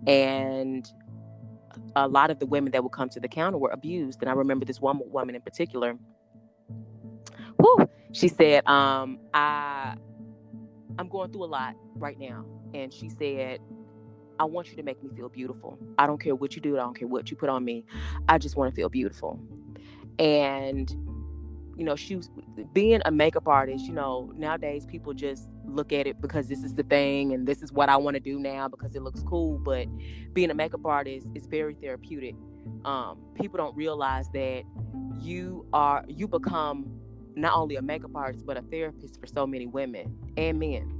And a lot of the women that would come to the counter were abused. And I remember this one woman in particular, who she said, I'm going through a lot right now. And she said, I want you to make me feel beautiful. I don't care what you do. I don't care what you put on me. I just want to feel beautiful. And, she was being a makeup artist. Nowadays people just look at it because this is the thing and this is what I want to do now because it looks cool. But being a makeup artist is very therapeutic. People don't realize that you become not only a makeup artist, but a therapist for so many women and men.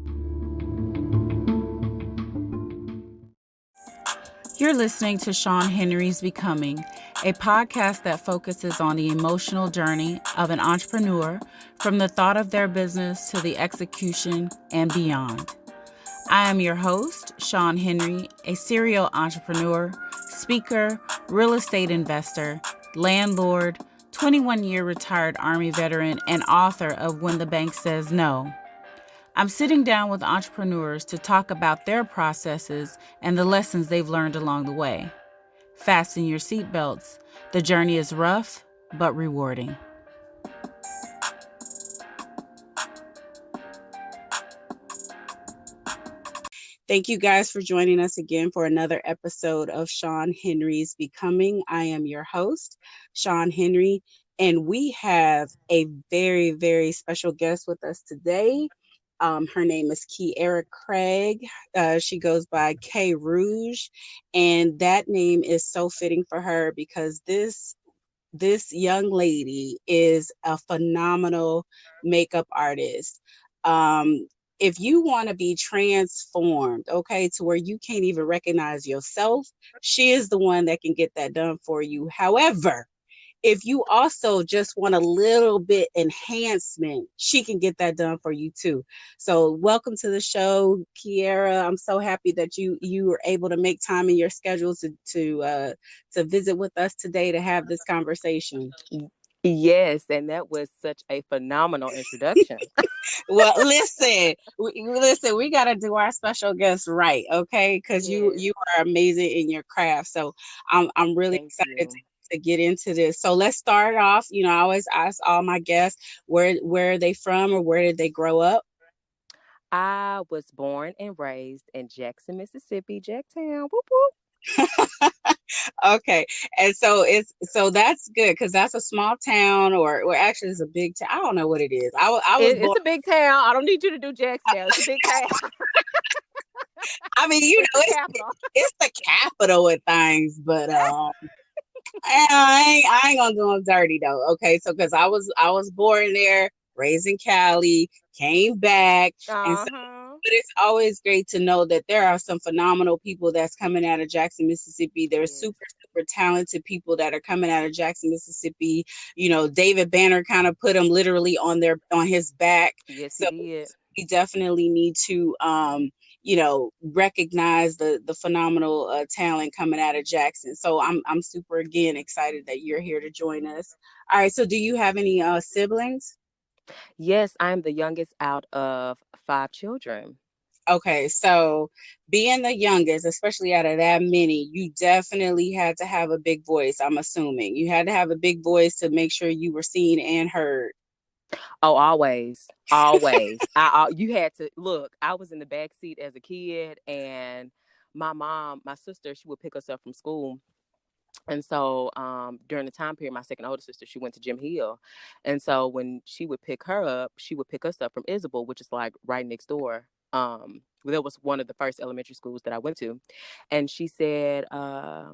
You're listening to Sean Henry's Becoming, a podcast that focuses on the emotional journey of an entrepreneur from the thought of their business to the execution and beyond. I am your host, Sean Henry, a serial entrepreneur, speaker, real estate investor, landlord, 21-year retired Army veteran, and author of When the Bank Says No. I'm sitting down with entrepreneurs to talk about their processes and the lessons they've learned along the way. Fasten your seatbelts. The journey is rough, but rewarding. Thank you guys for joining us again for another episode of Sean Henry's Becoming. I am your host, Sean Henry, and we have a very, very special guest with us today. Her name is Kiera Craig. She goes by K Rouge, and that name is so fitting for her because this young lady is a phenomenal makeup artist. If you want to be transformed, okay, to where you can't even recognize yourself, she is the one that can get that done for you. However, if you also just want a little bit enhancement, she can get that done for you too. So welcome to the show, Kiera. I'm so happy that you were able to make time in your schedule to visit with us today to have this conversation. Yes, and that was such a phenomenal introduction. Well, listen, we got to do our special guest right, okay? Because you Yes, are amazing in your craft. So I'm really thank excited you. to get into this. So let's start off. I always ask all my guests where are they from or where did they grow up? I was born and raised in Jackson, Mississippi, Jacktown. Whoop whoop. Okay, and so that's good because that's a small town or actually it's a big town. I don't know what it is. I was born. It's a big town. I don't need you to do Jackson. It's a big town. I mean, It's the capital. it's the capital of things, but I ain't gonna do them dirty though. Okay, so because I was born there, raised in Cali, came back, and so Uh-huh. but it's always great to know that there are some phenomenal people that's coming out of Jackson, Mississippi. There's Yes. super, super talented people that are coming out of Jackson, Mississippi. David Banner kind of put them literally on his back. Yes, he So did. we definitely need to recognize the phenomenal talent coming out of Jackson. So I'm super again excited that you're here to join us. All right, so do you have any siblings? Yes, I'm the youngest out of 5 children. Okay, so being the youngest, especially out of that many, you definitely had to have a big voice. I'm assuming you had to have a big voice to make sure you were seen and heard. Oh, always, always. You had to look. I was in the back seat as a kid, and my sister, she would pick us up from school. And so during the time period, my second older sister, she went to Jim Hill. And so when she would pick her up, she would pick us up from Isabel, which is like right next door. That was one of the first elementary schools that I went to. And she said, I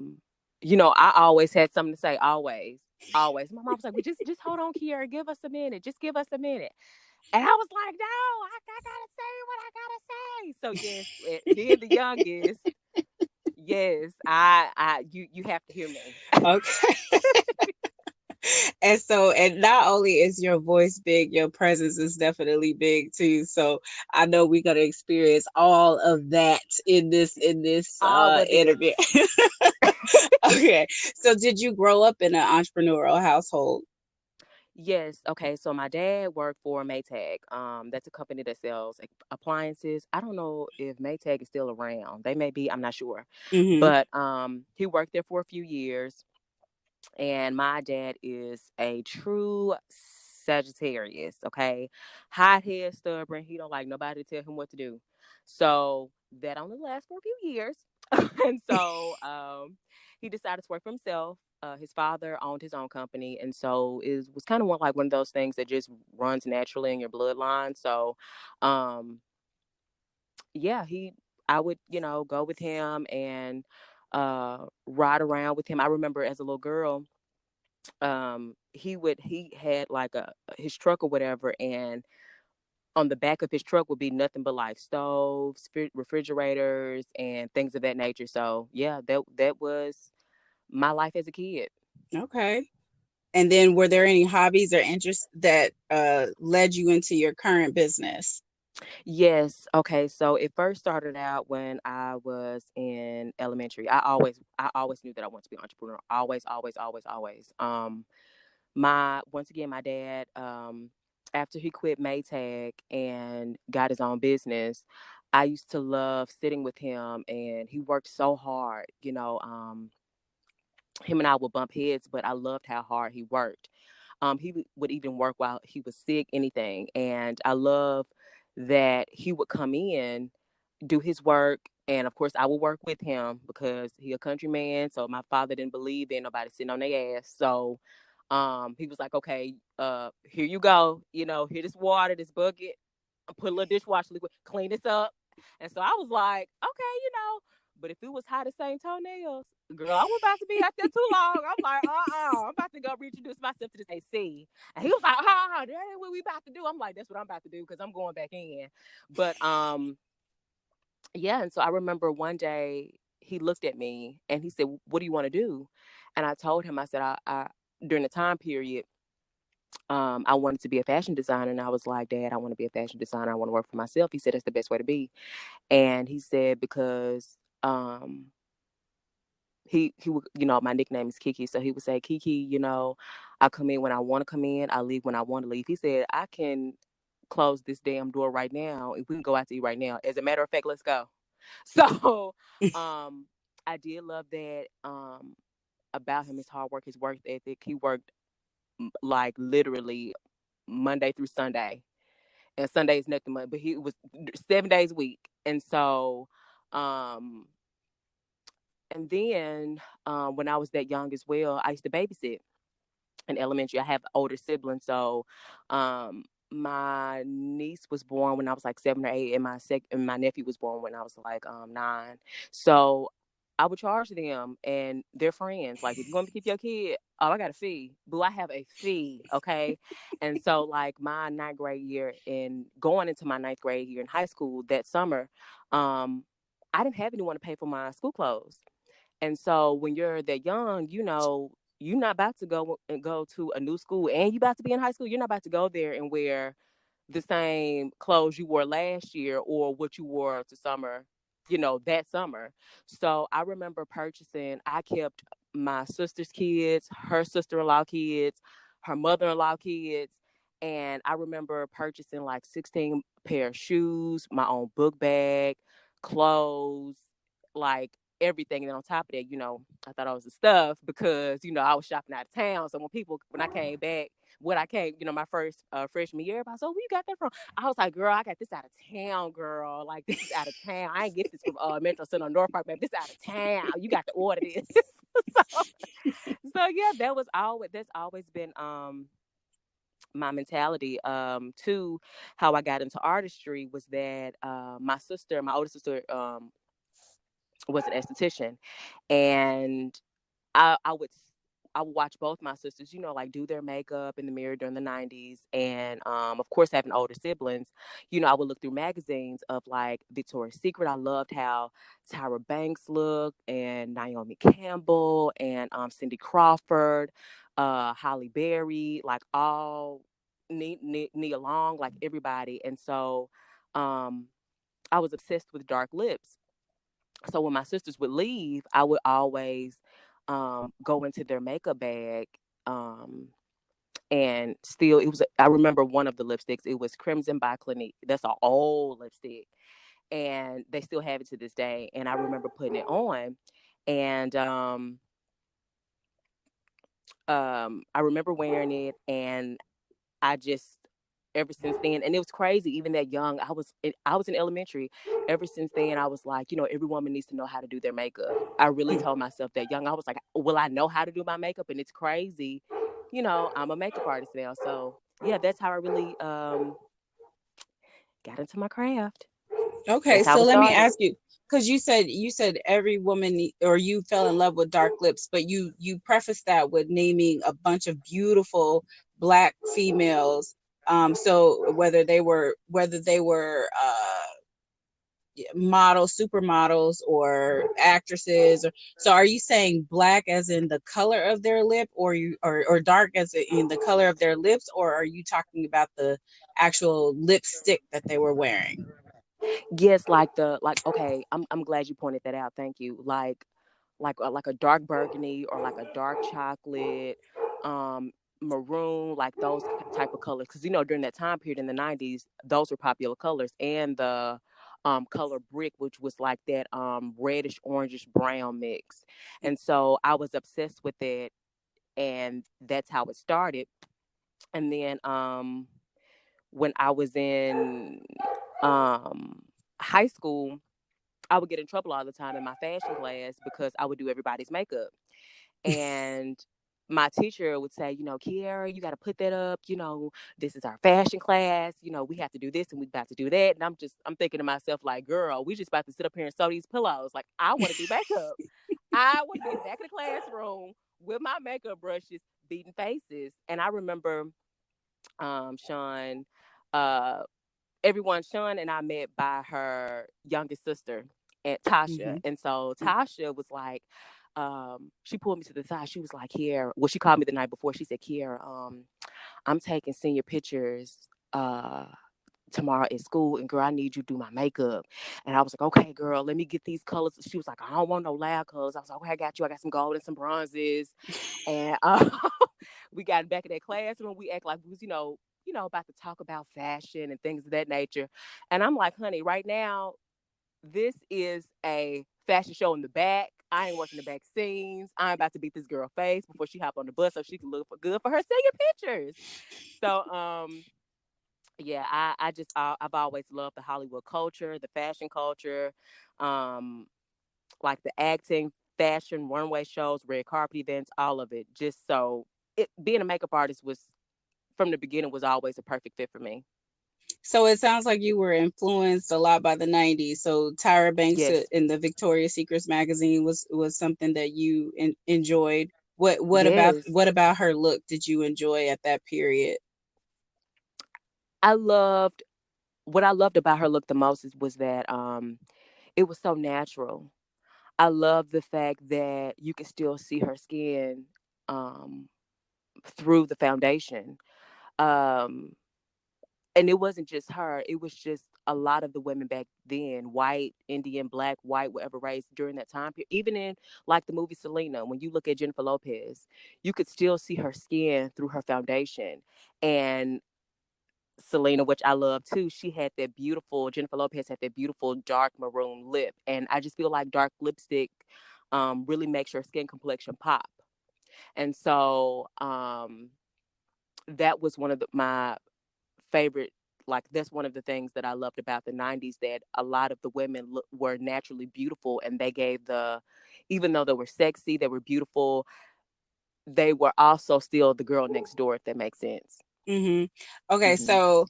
always had something to say, always, always. My mom was like, well, just hold on, Kiara, give us a minute. Just give us a minute. And I was like, no, I gotta say what I gotta say. So yes, being the youngest, yes, you have to hear me. Okay. And not only is your voice big, your presence is definitely big too. So I know we're gonna experience all of that in this All of it. interview. Okay. So did you grow up in an entrepreneurial household? Yes. Okay. So my dad worked for Maytag. That's a company that sells appliances. I don't know if Maytag is still around. They may be. I'm not sure. Mm-hmm. But he worked there for a few years. And my dad is a true Sagittarius, okay? Hot head, stubborn. He don't like nobody to tell him what to do. So that only lasts for a few years. And so he decided to work for himself. His father owned his own company, and so it was kind of like one of those things that just runs naturally in your bloodline. So, um, yeah, I would, go with him and ride around with him. I remember as a little girl, he had like a his truck or whatever, and on the back of his truck would be nothing but like stoves, refrigerators, and things of that nature. So yeah, that was my life as a kid. Okay. And then were there any hobbies or interests that led you into your current business? Yes. Okay. So it first started out when I was in elementary. I always knew that I wanted to be an entrepreneur. Always, always, always, always. My once again, my dad, after he quit Maytag and got his own business, I used to love sitting with him, and he worked so hard. Him and I would bump heads, but I loved how hard he worked. He would even work while he was sick, anything, and I love that he would come in, do his work, and of course I would work with him because he a country man. So my father didn't believe in nobody sitting on their ass. So he was like, okay, here you go, here this water, this bucket, put a little dishwasher liquid, clean this up. And so I was like, okay, but if it was how to sing toenails, girl, I was about to be out there too long. I'm like, I'm about to go reintroduce myself to this AC. And he was like, that ain't what we about to do. I'm like, that's what I'm about to do because I'm going back in. But yeah, and so I remember one day he looked at me and he said, "What do you want to do?" And I told him, I said, I during the time period, I wanted to be a fashion designer, and I was like, "Dad, I want to be a fashion designer. I want to work for myself." He said, "That's the best way to be," and he said because he would, my nickname is Kiki, so he would say, "Kiki, I come in when I want to come in, I leave when I want to leave." He said, "I can close this damn door right now, and we can go out to eat right now. As a matter of fact, let's go." So, um, I did love that about him, his hard work, his work ethic. He worked like literally Monday through Sunday, and Sunday is nothing but he was 7 days a week. And so, um, and then when I was that young as well, I used to babysit in elementary. I have older siblings, so um, my niece was born when I was like 7 or 8, and my nephew was born when I was like 9. So I would charge them and their friends, like, if you're going to keep your kid, oh, I got a fee. Boo, I have a fee, okay? And so, like, my ninth grade year and going into my ninth grade year in high school that summer, um, I didn't have anyone to pay for my school clothes. And so when you're that young, you're not about to go to a new school, and you about to be in high school. You're not about to go there and wear the same clothes you wore last year or what you wore to summer, that summer. So I remember I kept my sister's kids, her sister-in-law kids, her mother-in-law kids. And I remember purchasing like 16 pair of shoes, my own book bag, clothes, like everything. And then on top of that, I thought I was the stuff because, I was shopping out of town. So when I came back, my first freshman year, everybody was, "Oh, where you got that from?" I was like, "Girl, I got this out of town, girl. Like, this is out of town. I ain't get this from Metro Center or North Park, baby. This out of town. You got to order this." so, so yeah, that's always been my mentality. Too, how I got into artistry was that my older sister, was an esthetician, and I I would I would watch both my sisters, like do their makeup in the mirror during the 90s. And of course, having older siblings, I would look through magazines of like Victoria's Secret. I loved how Tyra Banks looked, and Naomi Campbell, and Cindy Crawford, Holly Berry, like all Nia Long, like everybody. And so um, I was obsessed with dark lips. So when my sisters would leave, I would always go into their makeup bag, um, And still, it was. I remember one of the lipsticks. It was Crimson by Clinique. That's an old lipstick, and they still have it to this day. And I remember putting it on, and I remember wearing it, and I just ever since then, and it was crazy. Even that young, I was in elementary. Ever since then, I was like, every woman needs to know how to do their makeup. I really told myself that young. I was like, will I know how to do my makeup? And it's crazy. I'm a makeup artist now, so yeah, that's how I really got into my craft. Okay, That's how so it let me started. ask you, because you said every woman or you fell in love with dark lips, but you prefaced that with naming a bunch of beautiful black females. So whether they were models, supermodels, or actresses, so are you saying black as in the color of their lip, or dark as in the color of their lips, or are you talking about the actual lipstick that they were wearing? Yes, like okay, I'm glad you pointed that out. Thank you. Like a dark burgundy or like a dark chocolate, um, maroon, like those type of colors. Because during that time period in the '90s, those were popular colors, and the color brick, which was like that reddish orangish brown mix. And so I was obsessed with it, and that's how it started. And then when I was in um high school, I would get in trouble all the time in my fashion class because I would do everybody's makeup. And my teacher would say, Kiara, you got to put that up. This is our fashion class. We have to do this and we about to do that. And I'm thinking to myself, like, girl, we just about to sit up here and sew these pillows. Like, I want to do makeup. I want to be in the back of the classroom with my makeup brushes, beating faces. And I remember, Sean, uh, Sean and I met by her youngest sister, Aunt Tasha. Hmm. And so Tasha was like, she pulled me to the side. She was like, here, well, she called me the night before. She said, Kiera, I'm taking senior pictures tomorrow at school, and girl, I need you to do my makeup. And I was like, okay, girl, let me get these colors. She was like, I don't want no loud colors. I was like, okay, I got you. I got some gold and some bronzes. And we got back in that classroom. We act like we was, about to talk about fashion and things of that nature. And I'm like, honey, right now, this is a fashion show in the back. I ain't working the back scenes. I'm about to beat this girl face before she hop on the bus so she can look for good for her senior pictures. So, yeah, I've always loved the Hollywood culture, the fashion culture, um, like the acting, fashion, runway shows, red carpet events, all of it. Just so being a makeup artist was from the beginning was always a perfect fit for me. So it sounds like you were influenced a lot by the '90s. So Tyra Banks Yes, in the Victoria's Secrets magazine was something that you enjoyed. What about yes. her look did you enjoy at that period? I loved what I loved about her look the most was that it was so natural. I love the fact that you can still see her skin um, through the foundation. Um, and it wasn't just her, it was just a lot of the women back then, white, Indian, black, white, whatever race, during that time period. Even in like the movie Selena, when you look at Jennifer Lopez, you could still see her skin through her foundation. And Selena, which I love too, Jennifer Lopez had that beautiful dark maroon lip. And I just feel like dark lipstick really makes your skin complexion pop. And so that was one of my favorite, like that's one of the things that I loved about the '90s, that a lot of the women were naturally beautiful, and they gave even though they were sexy, they were beautiful, they were also still the girl next door, if that makes sense. Hmm. Okay, Hmm. so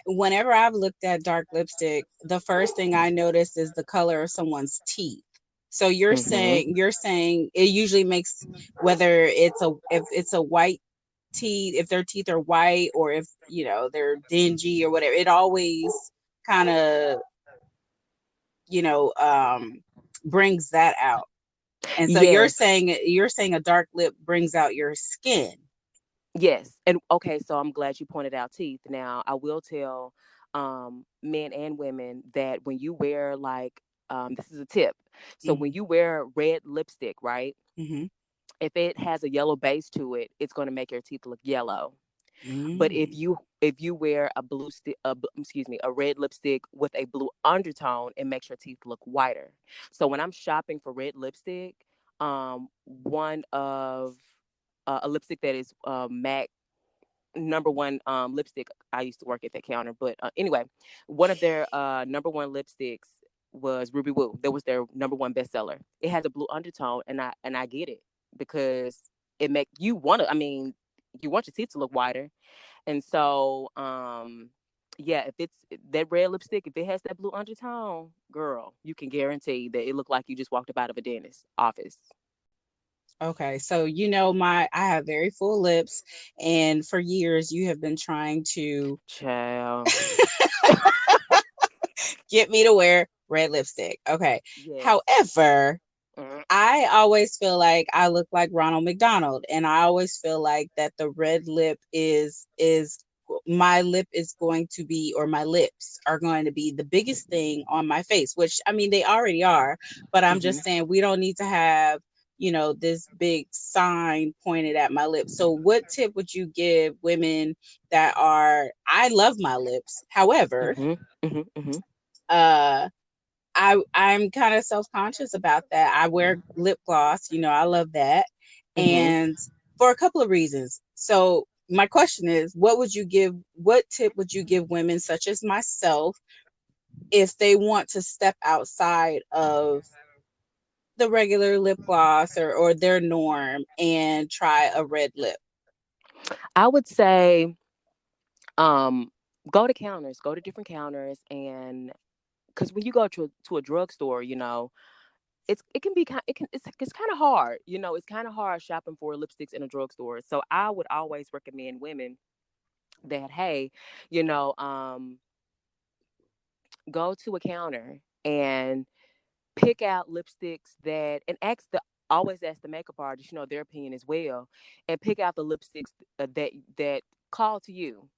whenever I've looked at dark lipstick, the first thing I notice is the color of someone's teeth. So Hmm. you're saying it usually makes, whether if it's a white teeth, if their teeth are white, or if they're dingy or whatever, it always kind of you know um brings that out. And so Yes. you're saying a dark lip brings out your skin. Yes. And okay, so I'm glad you pointed out teeth. Now, I will tell men and women that when you wear like this is a tip. So when Hmm. you wear red lipstick, right? Hmm. If it has a yellow base to it, it's going to make your teeth look yellow. But Mm. if you wear a blue stick, excuse me, a red lipstick with a blue undertone, it makes your teeth look whiter. So when I'm shopping for red lipstick, one of a lipstick that is MAC number one lipstick. I used to work at that counter, but anyway, one of their number one lipsticks was Ruby Woo. That was their number one bestseller. It has a blue undertone, and I get it because it make you want to. I mean, you want your teeth to look whiter, and so yeah, if it's that red lipstick, if it has that blue undertone, girl, you can guarantee that it looked like you just walked up out of a dentist's office. Okay, so you know I have very full lips, and for years you have been trying to Child. get me to wear red lipstick. Okay. Yes. However, Mm-hmm. I always feel like I look like Ronald McDonald, and I always feel like that the red lip is my lip is going to be, or my lips are going to be the biggest thing on my face, which I mean they already are, but I'm just saying we don't need to have, this big sign pointed at my lips. So what tip would you give women that are, I love my lips. However, Mm-hmm. Mm-hmm. Mm-hmm. uh I'm kind of self-conscious about that. I wear lip gloss, I love that. Mm-hmm. And for a couple of reasons. So my question is, what tip would you give women such as myself if they want to step outside of the regular lip gloss or their norm and try a red lip? I would say, um, go to counters, go to different counters, and because when you go to a drugstore, it can be it's kind of hard. It's kind of hard shopping for lipsticks in a drugstore. So I would always recommend women that, hey, you know, um, go to a counter and pick out lipsticks that and always ask the makeup artist, their opinion as well, and pick out the lipsticks that call to you,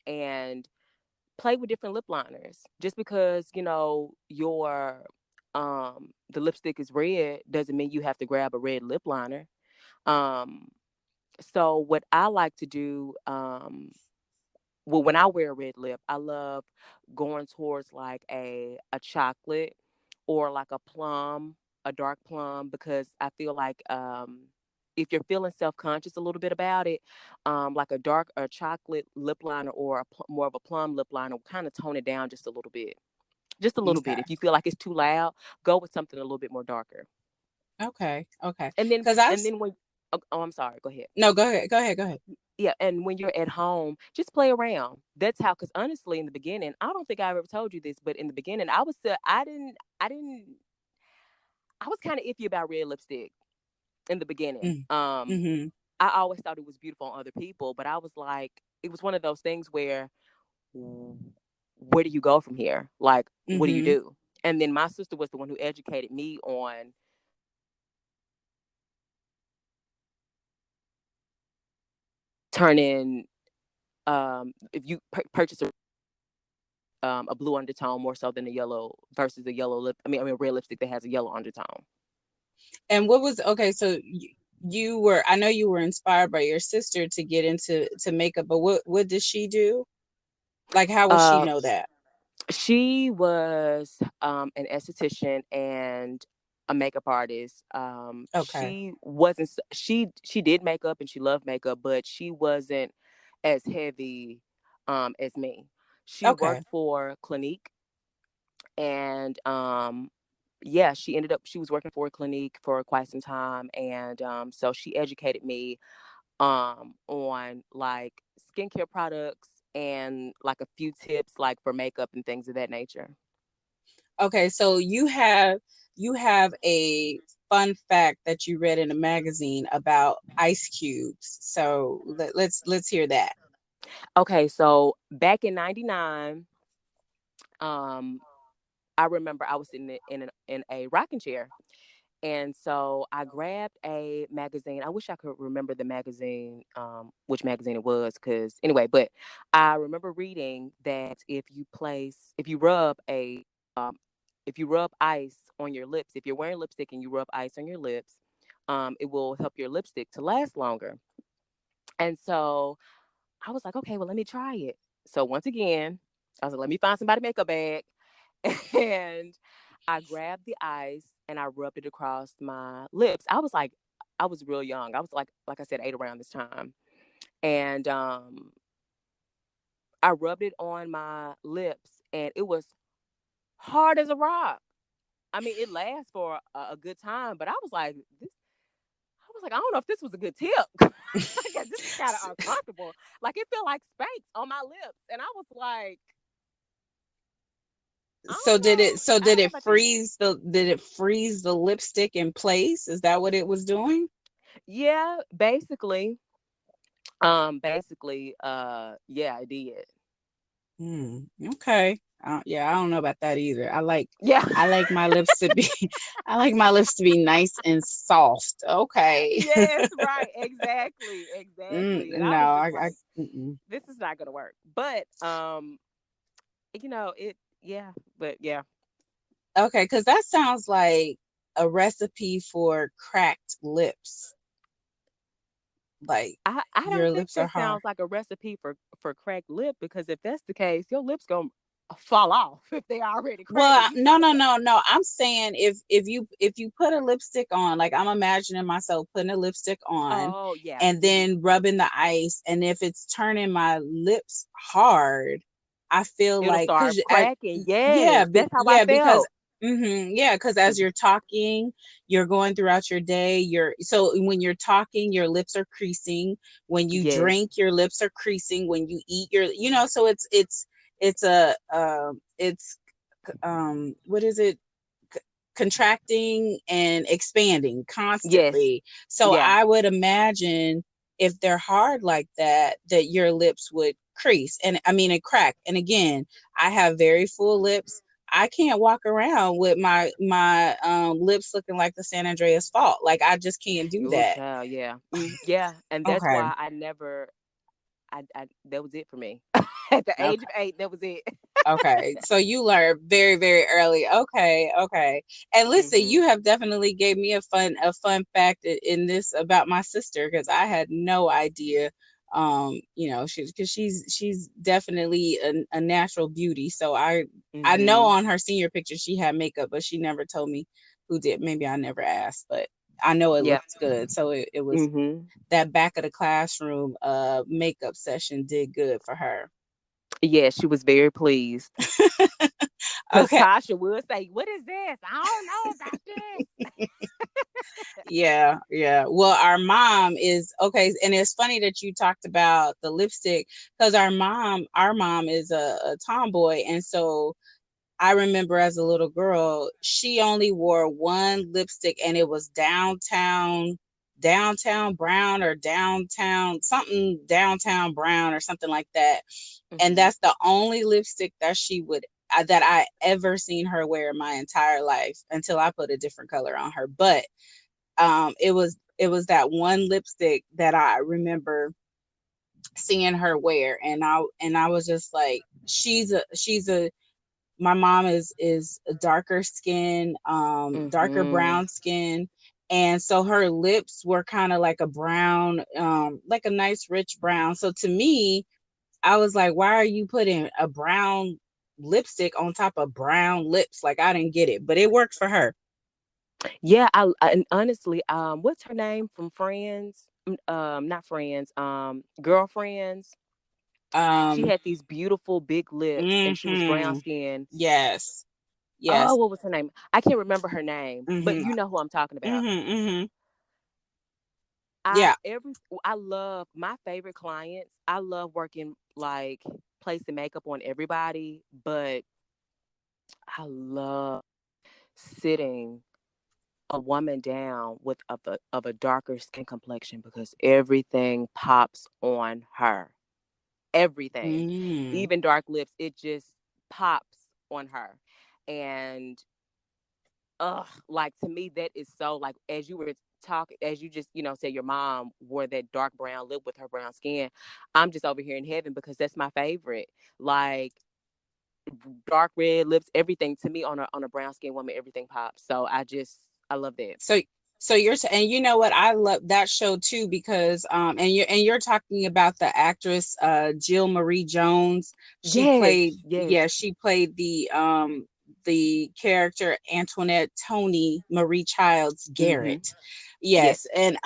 and play with different lip liners. Just because your the lipstick is red doesn't mean you have to grab a red lip liner. Um, so what I like to do, well, when I wear a red lip, I love going towards like a chocolate or like a plum, a dark plum, because I feel like if you're feeling self conscious a little bit about it, like a dark or chocolate lip liner or more of a plum lip liner will kind of tone it down just a little bit. Just a little bit. Okay. If you feel like it's too loud, go with something a little bit more darker. Okay. Okay. And then Because I've and then when I'm sorry, go ahead. no, go ahead. Go ahead. Go ahead. Yeah, and when you're at home, just play around. That's how. Because honestly, in the beginning, I don't think I've ever told you this, but in the beginning, I was kind of iffy about red lipstick in the beginning. Mm, mm-hmm. I always thought it was beautiful on other people, but I was like, it was one of those things where, where do you go from here? Like, what do you Mm-hmm. do? And then my sister was the one who educated me on turning, if you purchase a blue undertone more so than a yellow versus a yellow lip. I mean, a red lipstick that has a yellow undertone. And what was okay? So you were, I know you were inspired by your sister to get into makeup, but what did she do? Like, how would she Uh, know that? she was an esthetician and a makeup artist. Okay. She wasn't. She did makeup and she loved makeup, but she wasn't as heavy as me. She Okay. worked for Clinique, and yeah, she was working for a Clinique for quite some time, and so she educated me on like skincare products and like a few tips like for makeup and things of that nature. Okay. So you have a fun fact that you read in a magazine about ice cubes. So let's hear that. Okay, so back in '99, um, I remember I was sitting in a rocking chair, and so I grabbed a magazine. I wish I could remember the magazine, which magazine it was, because anyway, but I remember reading that if you rub um, if you rub ice on your lips, if you're wearing lipstick and you rub ice on your lips, it will help your lipstick to last longer. And so I was like, okay, well, let me try it. So once again, I was like, let me find somebody makeup bag. And I grabbed the ice and I rubbed it across my lips. I was real young. I was like I said, 8 around this time. And I rubbed it on my lips and it was hard as a rock. I mean, it lasts for a good time, but I was like, I don't know if this was a good tip. Because this is kind of uncomfortable. Like it felt like Spanx on my lips. And I was like, I So don't did know. it so I did don't know it about this. freeze the lipstick in place? Is that what it was doing? Yeah, yeah, I did. Hmm. Okay. Yeah, I don't know about that either. Yeah. I like my lips to be I like my lips to be nice and soft. Okay. Yes, right. Exactly. Exactly. And I No, was just I like, mm-mm. this is not gonna work. But it yeah, but yeah. Okay, because that sounds like a recipe for cracked lips. Like I your don't think lips are that hard. sounds like a recipe for cracked lip because if that's the case, your lips gonna fall off if they already cracked. If Well, you no, trying to no, no, no. I'm saying if you put a lipstick on, like I'm imagining myself putting a lipstick on oh yeah. and then rubbing the ice, and if it's turning my lips hard, I feel It'll like start cracking. yeah, Yes, that's how I yeah, because felt. yeah, because as Mhm. you're talking, you're going throughout your day. So when you're talking, your lips are creasing. When you Yes. drink, your lips are creasing. When you eat, so it's what is it, contracting and expanding Yes. constantly. So Yeah. I would imagine if they're hard like that, that your lips would crease, and I mean and crack. And again, I have very full lips. I can't walk around with my lips looking like the San Andreas fault. Like I just can't do Oh that. child, yeah. Yeah. And that's Okay. why I never I that was it for me. At the age of 8, that was it. Okay, so you learned very, very early. Okay, okay. And listen, Mhm. you have definitely gave me a fun fact in this about my sister because I had no idea. She's definitely a natural beauty. So I know Mhm. on her senior picture she had makeup, but she never told me who did. Maybe I never asked, but I know it Yeah. looked good. So it was Mhm. that back of the classroom makeup session did good for her. Yeah, she was very pleased. Cause Okay. Tasha would say, "What is this? I don't know about this." Yeah, yeah. Well, our mom is okay, and it's funny that you talked about the lipstick because our mom is a tomboy, and so I remember as a little girl, she only wore one lipstick, and it was downtown brown or downtown brown or something like that, and Mhm. that's the only lipstick that she would that I ever seen her wear in my entire life until I put a different color on her, but it was that one lipstick that I remember seeing her wear, and I was just like she's a my mom is a darker skin, darker Mhm. brown skin, and so her lips were kind of like a brown, like a nice rich brown. So to me, I was like, why are you putting a brown lipstick on top of brown lips? Like I didn't get it, but it worked for her. Yeah, and honestly, what's her name from Friends? Not Friends, Girlfriends. She Um, had these beautiful big lips and she was brown hmm skinned. Yes. Oh, Yes. what was her name? I can't remember her name, but Mhm. you know who I'm talking about. Mhm. Mhm. I Yeah. every I love my favorite clients. I love working like placing makeup on everybody, but I love sitting a woman down with of a darker skin complexion because everything pops on her. Everything. Mm. Even dark lips, it just pops on her. And like to me that is so like as you were talking as you just said your mom wore that dark brown lip with her brown skin. I'm just over here in heaven because that's my favorite. Like dark red lips, everything to me on a brown skin woman, everything pops. So I love that. So So and you know what, I love that show too because and you're talking about the actress Jill Marie Jones. She Yes, played, yes. yeah, she played the character Antoinette Tony Marie Childs Mm-hmm. Garrett. Yes, Yes. and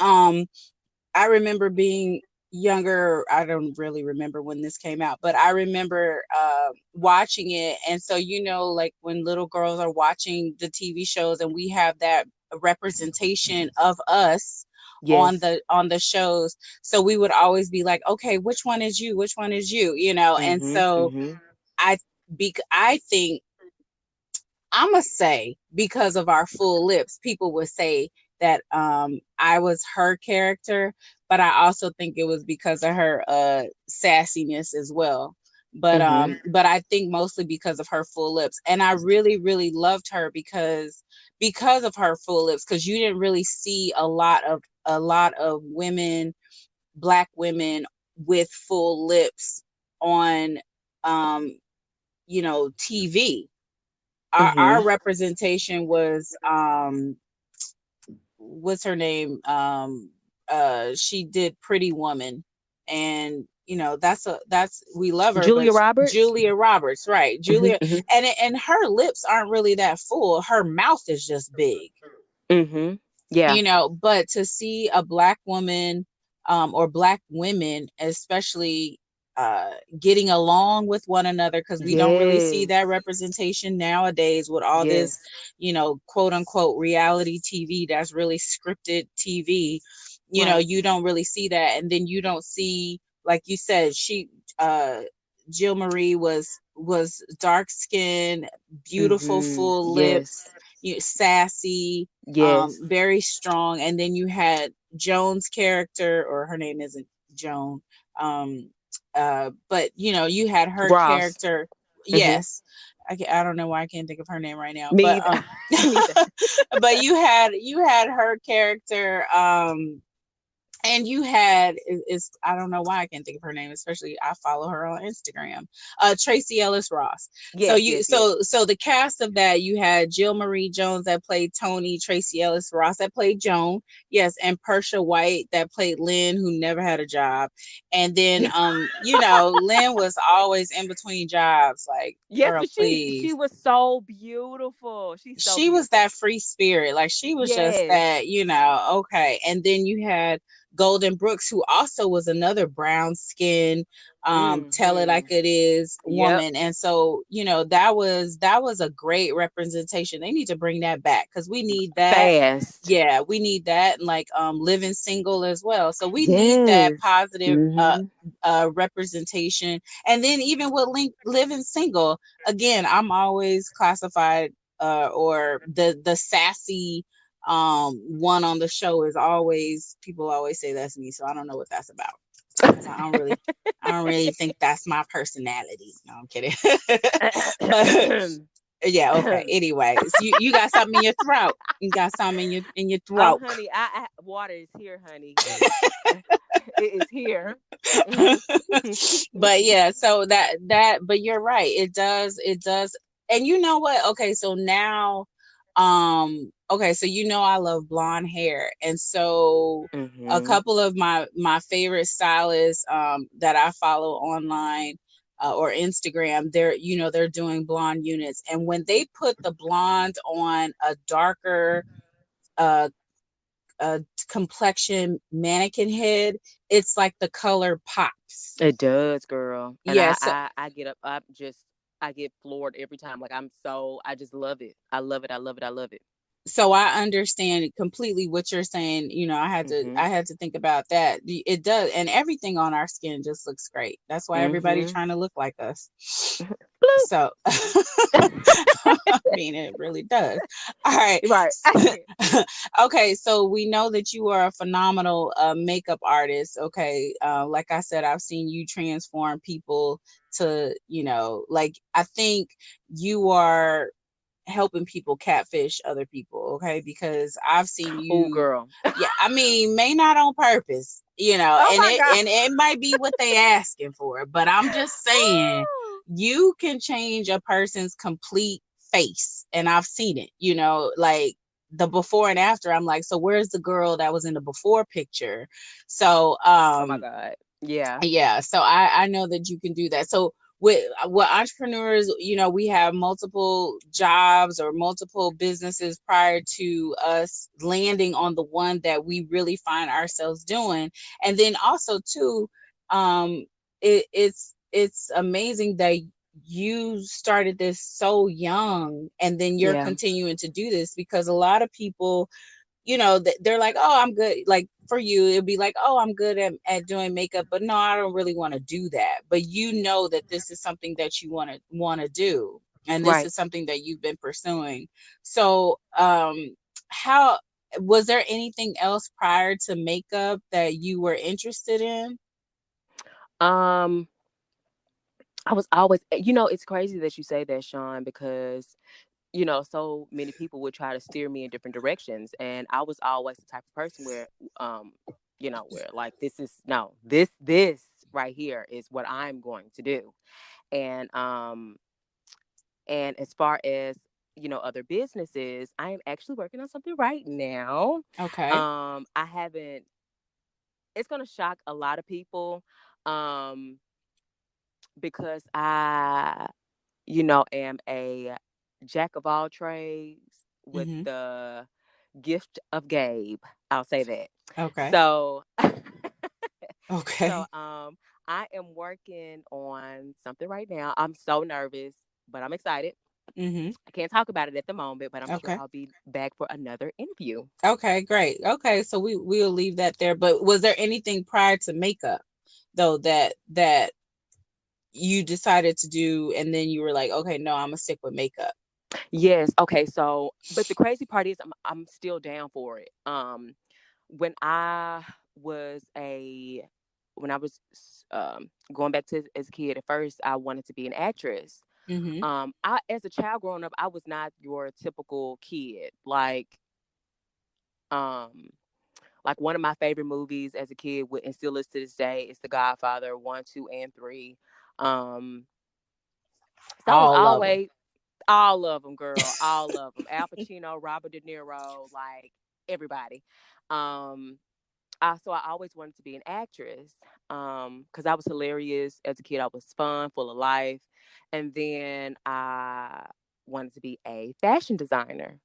I remember being younger. I don't really remember when this came out, but I remember watching it. And so, like when little girls are watching the TV shows and we have that representation of us Yes. on the shows, so we would always be like, okay, which one is you? Which one is you? And Mm-hmm. so Mm-hmm. I I think I'm gonna say because of our full lips, people would say that I was her character, but I also think it was because of her sassiness as well. Mm-hmm. But I think mostly because of her full lips. And I really, really loved her because of her full lips, because you didn't really see a lot of women, black women with full lips on TV. Our Mm-hmm. representation was what's her name, she did Pretty Woman, and that's we love her, but Julia Roberts. Julia Roberts, right? Julia. Mm-hmm. And her lips aren't really that full, her mouth is just big. Mm-hmm. Yeah. But to see a black woman, or black women especially, uh getting along with one another, because we don't really see Yes. that representation nowadays with all this, Yes. quote unquote reality TV, that's really scripted TV. Right. You don't really see that. And then you don't see, like you said, uh Jill Marie was dark skinned, beautiful, Mm-hmm. full lips, Yes. sassy, Yes. very strong. And then you had Joan's character, or her name isn't Joan, um, but you had her Ross. character. Mm-hmm. Yes, I don't know why I can't think of her name right now, Me but either. Me neither. but you had her character, and you had is I don't know why I can't think of her name, especially I follow her on Instagram. Tracy Ellis Ross. So Yes. you Yes. Yes. so the cast of that, you had Jill Marie Jones that played Tony, Tracy Ellis Ross that played Joan, yes, and Persha White that played Lynn, who never had a job. And then Lynn was always in between jobs, like, Yes, girl, but she please. was so beautiful. She's so She was beautiful. that free spirit. Like, she was just Yes. that, okay. And then you had Golden Brooks, who also was another brown skin, tell it like Mm-hmm. it is Yep. woman. And so, that was a great representation. They need to bring that back, because we need that. Fast. Yeah, we need that. And like living single as well. So we need that Yes. positive Mm-hmm. representation. And then even with living single, again, I'm always classified, or the sassy one on the show is always, people always say that's me, so I don't know what that's about, because I don't really think that's my personality. No, I'm kidding. But yeah, okay, anyways, you got something in your throat. You got something in your Oh, throat. honey, water is here, honey. It is here. Mhm. But yeah, so but you're right, it does. And you know what, okay, so now, okay, so I love blonde hair. And so a Mhm. couple of my favorite stylists, that I follow online, or Instagram, they're doing blonde units. And when they put the blonde on a darker uh uh complexion mannequin head, it's like the color pops. It does, girl. And I, Yes. I, I get up. I get floored every time. Like I just love it. I love it. I love it. I love it. So I understand completely what you're saying. I had to Mhm. I had to think about that. It does, and everything on our skin just looks great. That's why everybody's Mhm. trying to look like us. Bloop. So I mean, it really does. All right. Right. Okay, so we know that you are a phenomenal makeup artist. Okay, like I said, I've seen you transform people to, like, I think you are helping people catfish other people, okay? Because I've seen Oh, you, girl. yeah, I mean, may not on purpose, Oh and my it god. and it might be what they asking for, but I'm just saying, you can change a person's complete face, and I've seen it, like, the before and after, I'm like, so where's the girl that was in the before picture? So Oh my God. Yeah. yeah, so I know that you can do that. So with entrepreneurs, we have multiple jobs or multiple businesses prior to us landing on the one that we really find ourselves doing. And then also too, it's amazing that you started this so young, and then you're Yeah. continuing to do this, because a lot of people, they're like, oh, I'm good. Like for you, it'd be like, oh, I'm good at doing makeup, but no, I don't really want to do that. But that this is something that you want to do, and this Right. is something that you've been pursuing. So how was there anything else prior to makeup that you were interested in? Um, I was always, it's crazy that you say that, Sean, because so many people would try to steer me in different directions, and I was always the type of person where, um, where like this is no, this right here is what I'm going to do, and as far as other businesses, I am actually working on something right now. Okay. I haven't. It's gonna shock a lot of people, um, because I am a jack of all trades with Mm-hmm. the gift of Gabe. I'll say that. Okay. So, so Okay. I am working on something right now. I'm so nervous, but I'm excited. Mm-hmm. I can't talk about it at the moment, but I'm sure Okay. I'll be back for another interview. Okay, great. Okay, so we'll leave that there. But was there anything prior to makeup though that you decided to do, and then you were like, okay, no, I'm gonna stick with makeup? Yes. Okay. So, but the crazy part is, I'm still down for it. When I was a when I was going back to as a kid, at first I wanted to be an actress. Mm-hmm. I as a child growing up, I was not your typical kid. Um, like one of my favorite movies as a kid and still is to this day is The Godfather 1, 2, and 3. Um, so I was All of them. always all of them, girl, all of them. Al Pacino, Robert De Niro, like everybody. Um, so I always wanted to be an actress, because I was hilarious as a kid. I was fun, full of life, and then I wanted to be a fashion designer.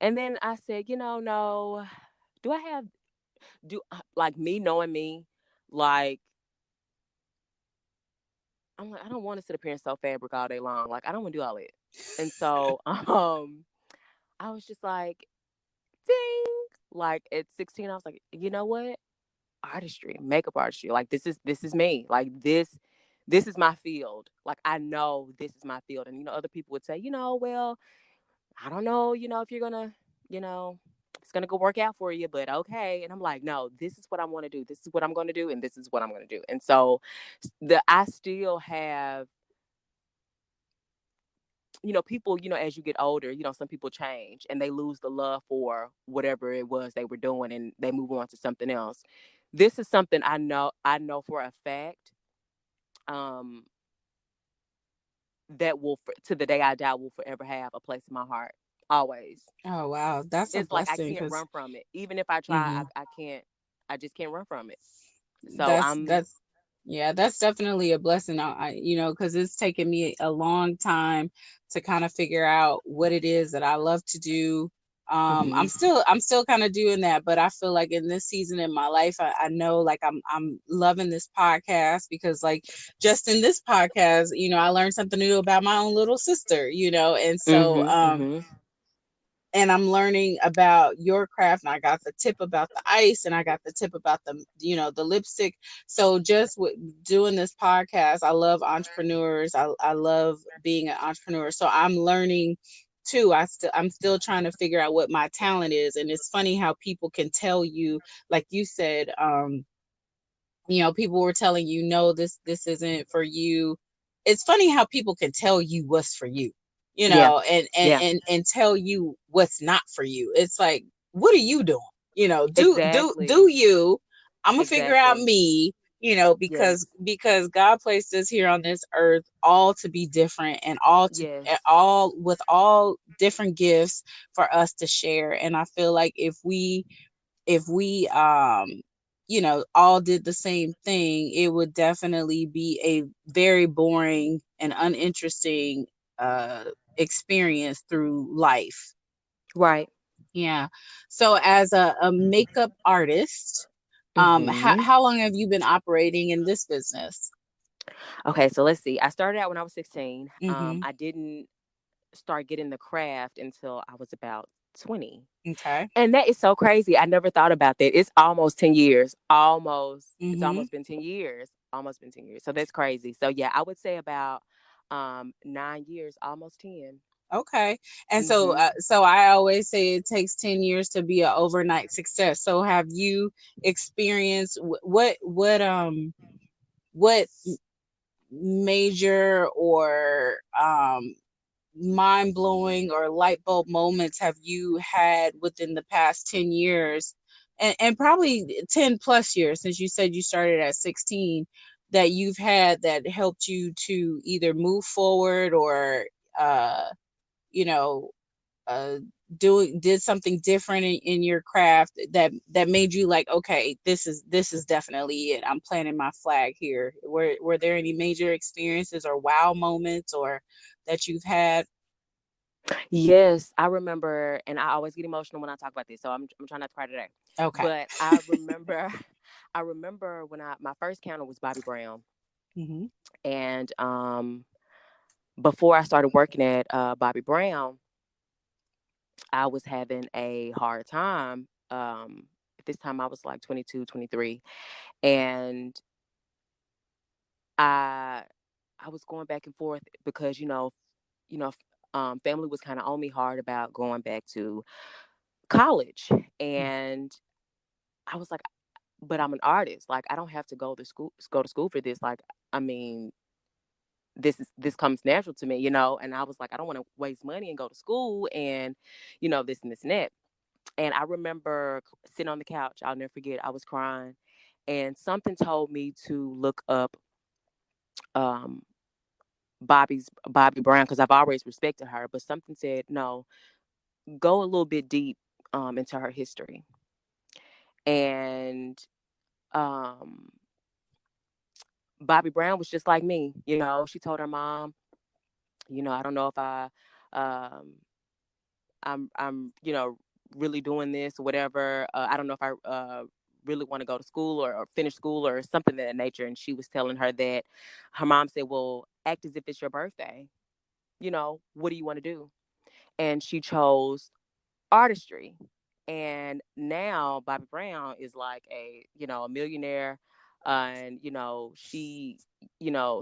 And then I said, no, do I have do like me knowing me, like I'm like I don't want to sit up here and sew fabric all day long. Like I don't want to do all it. And so I was just like, ding. Like at 16, I was like, you know what? Artistry, makeup artistry. Like this is me. Like this is my field. Like I know this is my field. And other people would say, well, I don't know, if you're gonna, you know, it's gonna go work out for you, but okay. And I'm like, no, this is what I want to do. This is what I'm gonna do, and this is what I'm gonna do. And so I still have, people, as you get older, some people change and they lose the love for whatever it was they were doing and they move on to something else. This is something I know for a fact, um, that will, to the day I die, will forever have a place in my heart. Always. Oh wow, that's a It's like I blessing, can't because run from it. Even if I try, I can't, I just can't run from it. So I'm, that's yeah, that's definitely a blessing. Because it's taken me a long time to kind of figure out what it is that I love to do. mhm, I'm still kind of doing that, but I feel like in this season in my life, I know, like, I'm loving this podcast, because like just in this podcast, I learned something new about my own little sister, and so mhm, mhm. and I'm learning about your craft, and I got the tip about the ice, and I got the tip about the lipstick. So just with doing this podcast, I love entrepreneurs. I love being an entrepreneur. So I'm learning too. I'm still trying to figure out what my talent is. And it's funny how people can tell you, like you said, people were telling you, no, this isn't for you. It's funny how people can tell you what's for you, Yeah, yeah, and tell you what's not for you. It's like, what are you doing? Do exactly, you? I'm gonna figure out exactly. me. because Yes. God placed us here on this earth all to be different, and all to Yes. all with all different gifts for us to share. And I feel like if we all did the same thing, it would definitely be a very boring and uninteresting uh experience through life. Right. Yeah. So as a makeup artist, Hmm. how long have you been operating in this business? Okay, so let's see. I started out when I was 16. Mm-hmm. I didn't start getting the craft until I was about 20. Okay. And that is so crazy. I never thought about that. It's almost 10 years. Almost. It's Mm-hmm. almost been 10 years. Almost been 10 years. So that's crazy. So yeah, I would say about 9 years, almost 10. Okay. And so Mm-hmm. so I always say it takes 10 years to be an overnight success. So have you experienced what major or mind blowing or light bulb moments have you had within the past 10 years, and probably 10 plus years, since you said you started at 16, that you've had that helped you to either move forward or, uh, you know, uh, did something different in your craft that made you like, okay, this is definitely it. I'm planting my flag here. Were there any major experiences or wow moments or that you've had? Yes, I remember, and I always get emotional when I talk about this, so I'm trying not to cry today. Okay. But I remember, I remember when my first counter was Bobby Brown, Mm-hmm. and before I started working at Bobby Brown, I was having a hard time. At this time, I was like 22, 23, and I I was going back and forth because family was kind of on me hard about going back to college, and I was like, but I'm an artist. Like I don't have to go to school for this. Like I mean, this comes natural to me, And I was like, I don't want to waste money and go to school and, this and this and that. And I remember sitting on the couch. I'll never forget. I was crying, and something told me to look up um, Bobby Brown because I've always respected her. But something said no, go a little bit deep into her history. And um, Bobby Brown was just like me. She told her mom, I don't know if um, I'm really doing this or whatever. I don't know if I really want to go to school or finish school or something of that nature. And she was telling her that her mom said, well, act as if it's your birthday. What do you want to do? And she chose artistry. And now Bobby Brown is like a millionaire. And,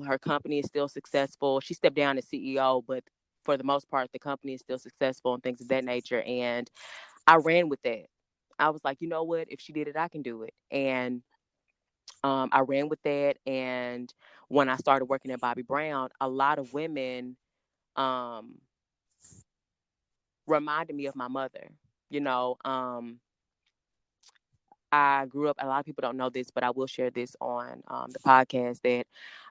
her company is still successful. She stepped down as CEO, but for the most part, the company is still successful and things of that nature. And I ran with that. I was like, you know what? If she did it, I can do it. And I ran with that. And when I started working at Bobby Brown, a lot of women um, reminded me of my mother. You know, um, I grew up, a lot of people don't know this, but I will share this on the podcast that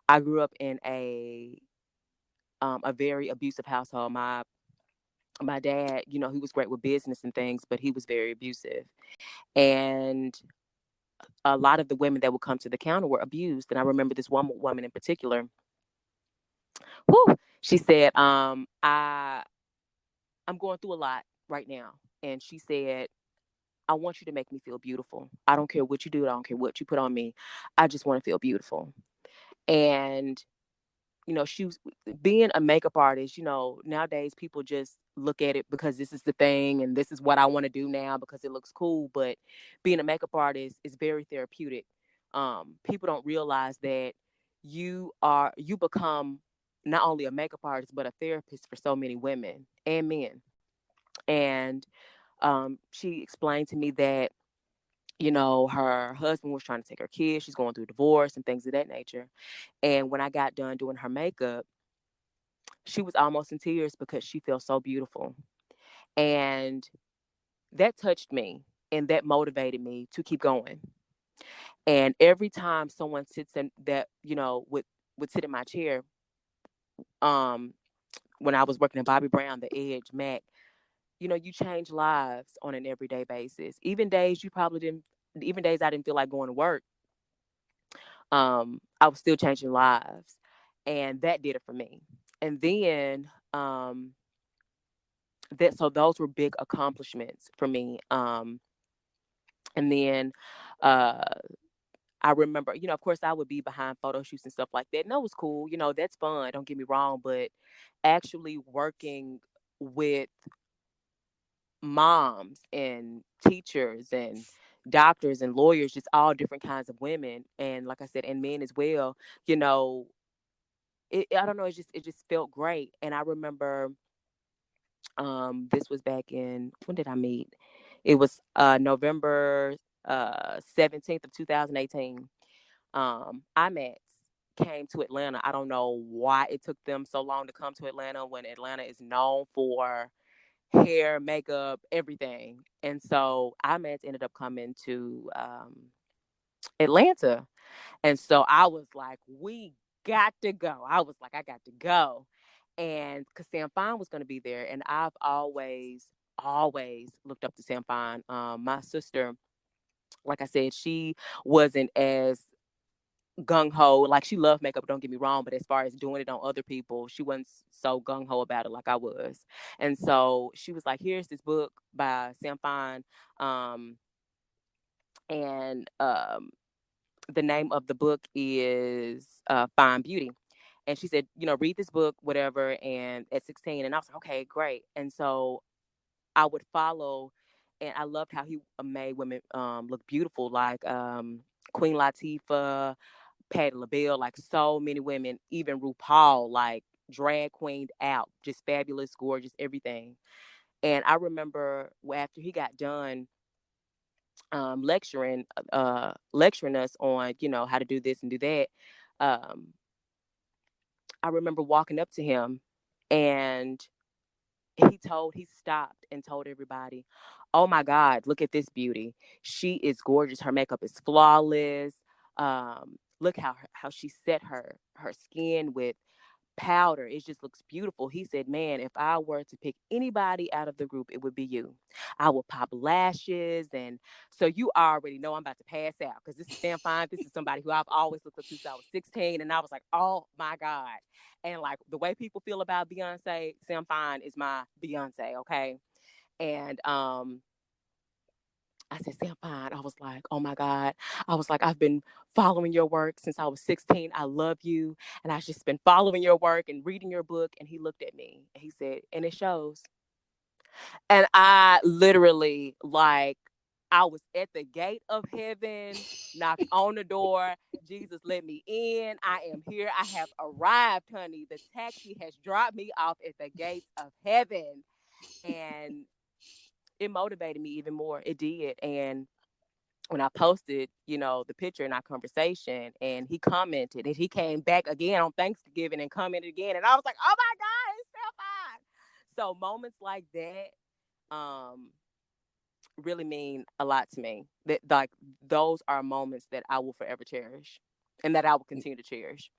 I grew up in a very abusive household. My dad, he was great with business and things, but he was very abusive. And a lot of the women that would come to the counter were abused. And I remember this one woman in particular, who she said, I'm going through a lot right now. And she said, I want you to make me feel beautiful. I don't care what you do. I don't care what you put on me. I just want to feel beautiful. And she was being a makeup artist. Nowadays people just look at it because this is the thing and this is what I want to do now because it looks cool. But being a makeup artist is very therapeutic. People don't realize that you become not only a makeup artist but a therapist for so many women and men. And she explained to me that her husband was trying to take her kids. She's going through divorce and things of that nature. And when I got done doing her makeup, she was almost in tears because she felt so beautiful. And that touched me and that motivated me to keep going. And every time someone sits in that, would sit in my chair, um, when I was working at Bobby Brown, the Edge, Mac, you change lives on an everyday basis. Even days I didn't feel like going to work, I was still changing lives. And that did it for me. And then, so those were big accomplishments for me. And then, uh, I remember, of course, I would be behind photo shoots and stuff like that. And that was cool. That's fun. Don't get me wrong. But actually working with moms and teachers and doctors and lawyers, just all different kinds of women. And like I said, and men as well, you know, I don't know. It just felt great. And I remember, this was back in, when did I meet? It was November 17th of 2018. IMAX came to Atlanta. I don't know why it took them so long to come to Atlanta when Atlanta is known for hair, makeup, everything. And so IMAX ended up coming to Atlanta. And so I was like, we got to go. I was like, I got to go. And because Sam Fine was going to be there. And I've always looked up to Sam Fine. My sister, like I said, she wasn't as gung ho. Like, she loved makeup, don't get me wrong, but as far as doing it on other people, she wasn't so gung ho about it like I was. And so she was like, here's this book by Sam Fine. Um, and The name of the book is Fine Beauty. And she said, read this book, whatever. And at 16, and I was like, okay, great. And so I would follow, and I loved how he made women look beautiful, like Queen Latifah, Patti LaBelle, like so many women, even RuPaul, like drag queened out, just fabulous, gorgeous, everything. And I remember after he got done lecturing us on, how to do this and do that. Um, I remember walking up to him, and he stopped and told everybody, "Oh my God, look at this beauty. She is gorgeous. Her makeup is flawless. Look how she set her skin with powder. It just looks beautiful." He said, "Man, if I were to pick anybody out of the group, it would be you. I would pop lashes." And so you already know I'm about to pass out, because this is Sam Fine. This is somebody who I've always looked up to since I was 16. And I was like, oh my God. And like the way people feel about Beyonce, Sam Fine is my Beyonce, okay? And I said, Sam Fine. I was like, oh my God. I was like, I've been following your work since I was 16. I love you. And I've just been following your work and reading your book. And he looked at me and he said, and it shows. And I literally, like, I was at the gate of heaven, knocked on the door. Jesus, let me in. I am here. I have arrived, honey. The taxi has dropped me off at the gates of heaven. And it motivated me even more. It did. And when I posted, the picture in our conversation, and he commented, and he came back again on Thanksgiving and commented again. And I was like, oh my God, it's still fine. So moments like that, really mean a lot to me. That, like, those are moments that I will forever cherish, and that I will continue to cherish.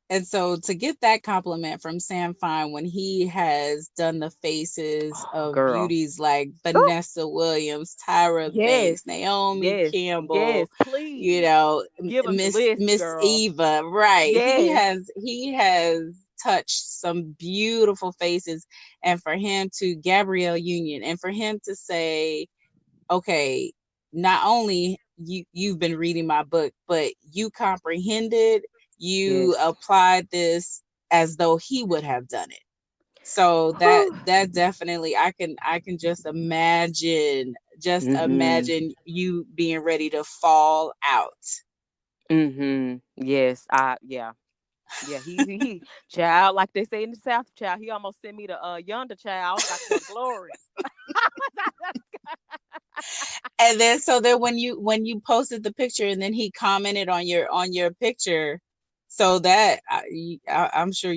And so to get that compliment from Sam Fine when he has done the faces of Girl. beauties like Ooh, Vanessa Williams, Tyra yes. Banks, Naomi Yes. Campbell, Yes. Please give them the list, Miss girl. Eva, right? Yes. He has touched some beautiful faces, and for him to Gabrielle Union, and for him to say, okay, not only you've been reading my book, but you comprehended, you Yes. applied this as though he would have done it. So Whew. that definitely, I can just Mm-hmm. imagine you being ready to fall out. Mm-hmm. Yes. Yeah. Yeah, he child, like they say in the South, child, he almost sent me to yonder, child. I was about to go to glory. And then so then when you posted the picture and then he commented on your picture, so that I'm sure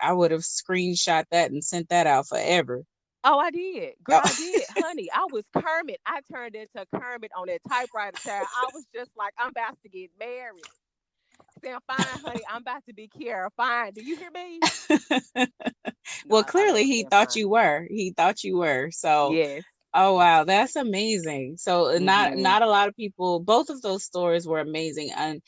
I would have screenshot that and sent that out forever. Oh, I did. Girl, Oh. I did. Honey, I was Kermit. I turned into Kermit on that typewriter, child. I was just like, I'm about to get married. Saying, fine, honey, I'm about to be Kiara. Fine. Do you hear me? No, Well, I clearly love he saying thought fine. you were. He thought you were. So, Yes. oh wow, that's amazing. So Mm-hmm. not a lot of people, both of those stories were amazing. And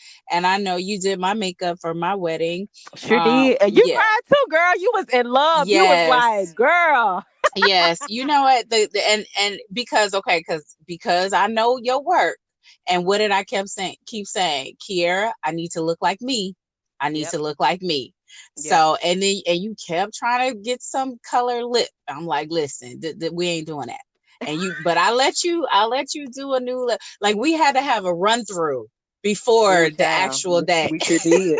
I know you did my makeup for my wedding. Sure did. And you Yeah. cried too, girl. You was in love. You was like, Yes. girl. Yes, you know what? The and because okay, because I know your work, and what did I keep saying, Kiera, I need to look like me. I need Yep. to look like me. Yep. So and you kept trying to get some color lip. I'm like, listen, we ain't doing that. And but I let you do a new lip. Like we had to have a run through Oh, before the child. actual day. We sure did.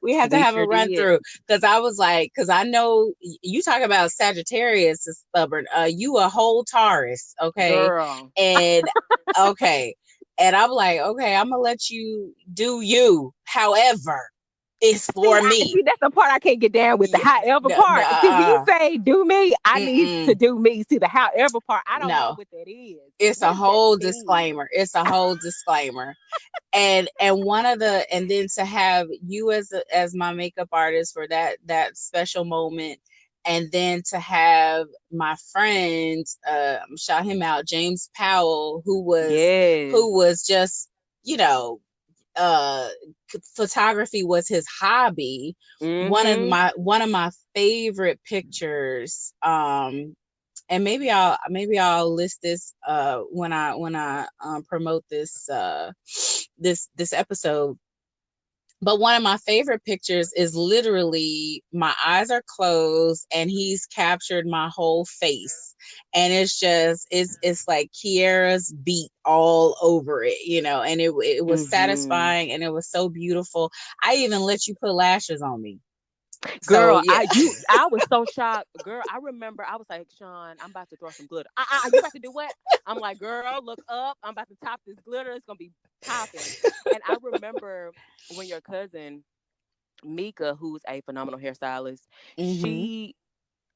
We had to We have a sure run did. through because I was like, because I know you talk about Sagittarius is stubborn. You a whole Taurus, okay? Girl. And okay, and I'm like, okay, I'm gonna let you do you. However, it's for me. See, that's the part I can't get down with the Yeah, however no, no, part. See, when you say do me, I need to mm-mm, do me. See, the however part, I don't know no. what that is. It's What a does that whole mean? disclaimer. It's a whole disclaimer. And one of the and then to have you as my makeup artist for that special moment, and then to have my friend shout him out, James Powell, Yes. who was just, you know, uh photography was his hobby. Mm-hmm. One of my favorite pictures, and maybe I'll list this when I promote this this episode. But one of my favorite pictures is literally my eyes are closed and he's captured my whole face. And it's just it's like Kiara's beat all over it, you know, and it was Mm-hmm. satisfying and it was so beautiful. I even let you put lashes on me. So Girl, yeah. I was so shocked. Girl, I remember I was like, Sean, I'm about to throw some glitter. You about to do what? I'm like, girl, look up. I'm about to top this glitter. It's gonna be popping. And I remember when your cousin Mika, who's a phenomenal hairstylist, Mm-hmm. she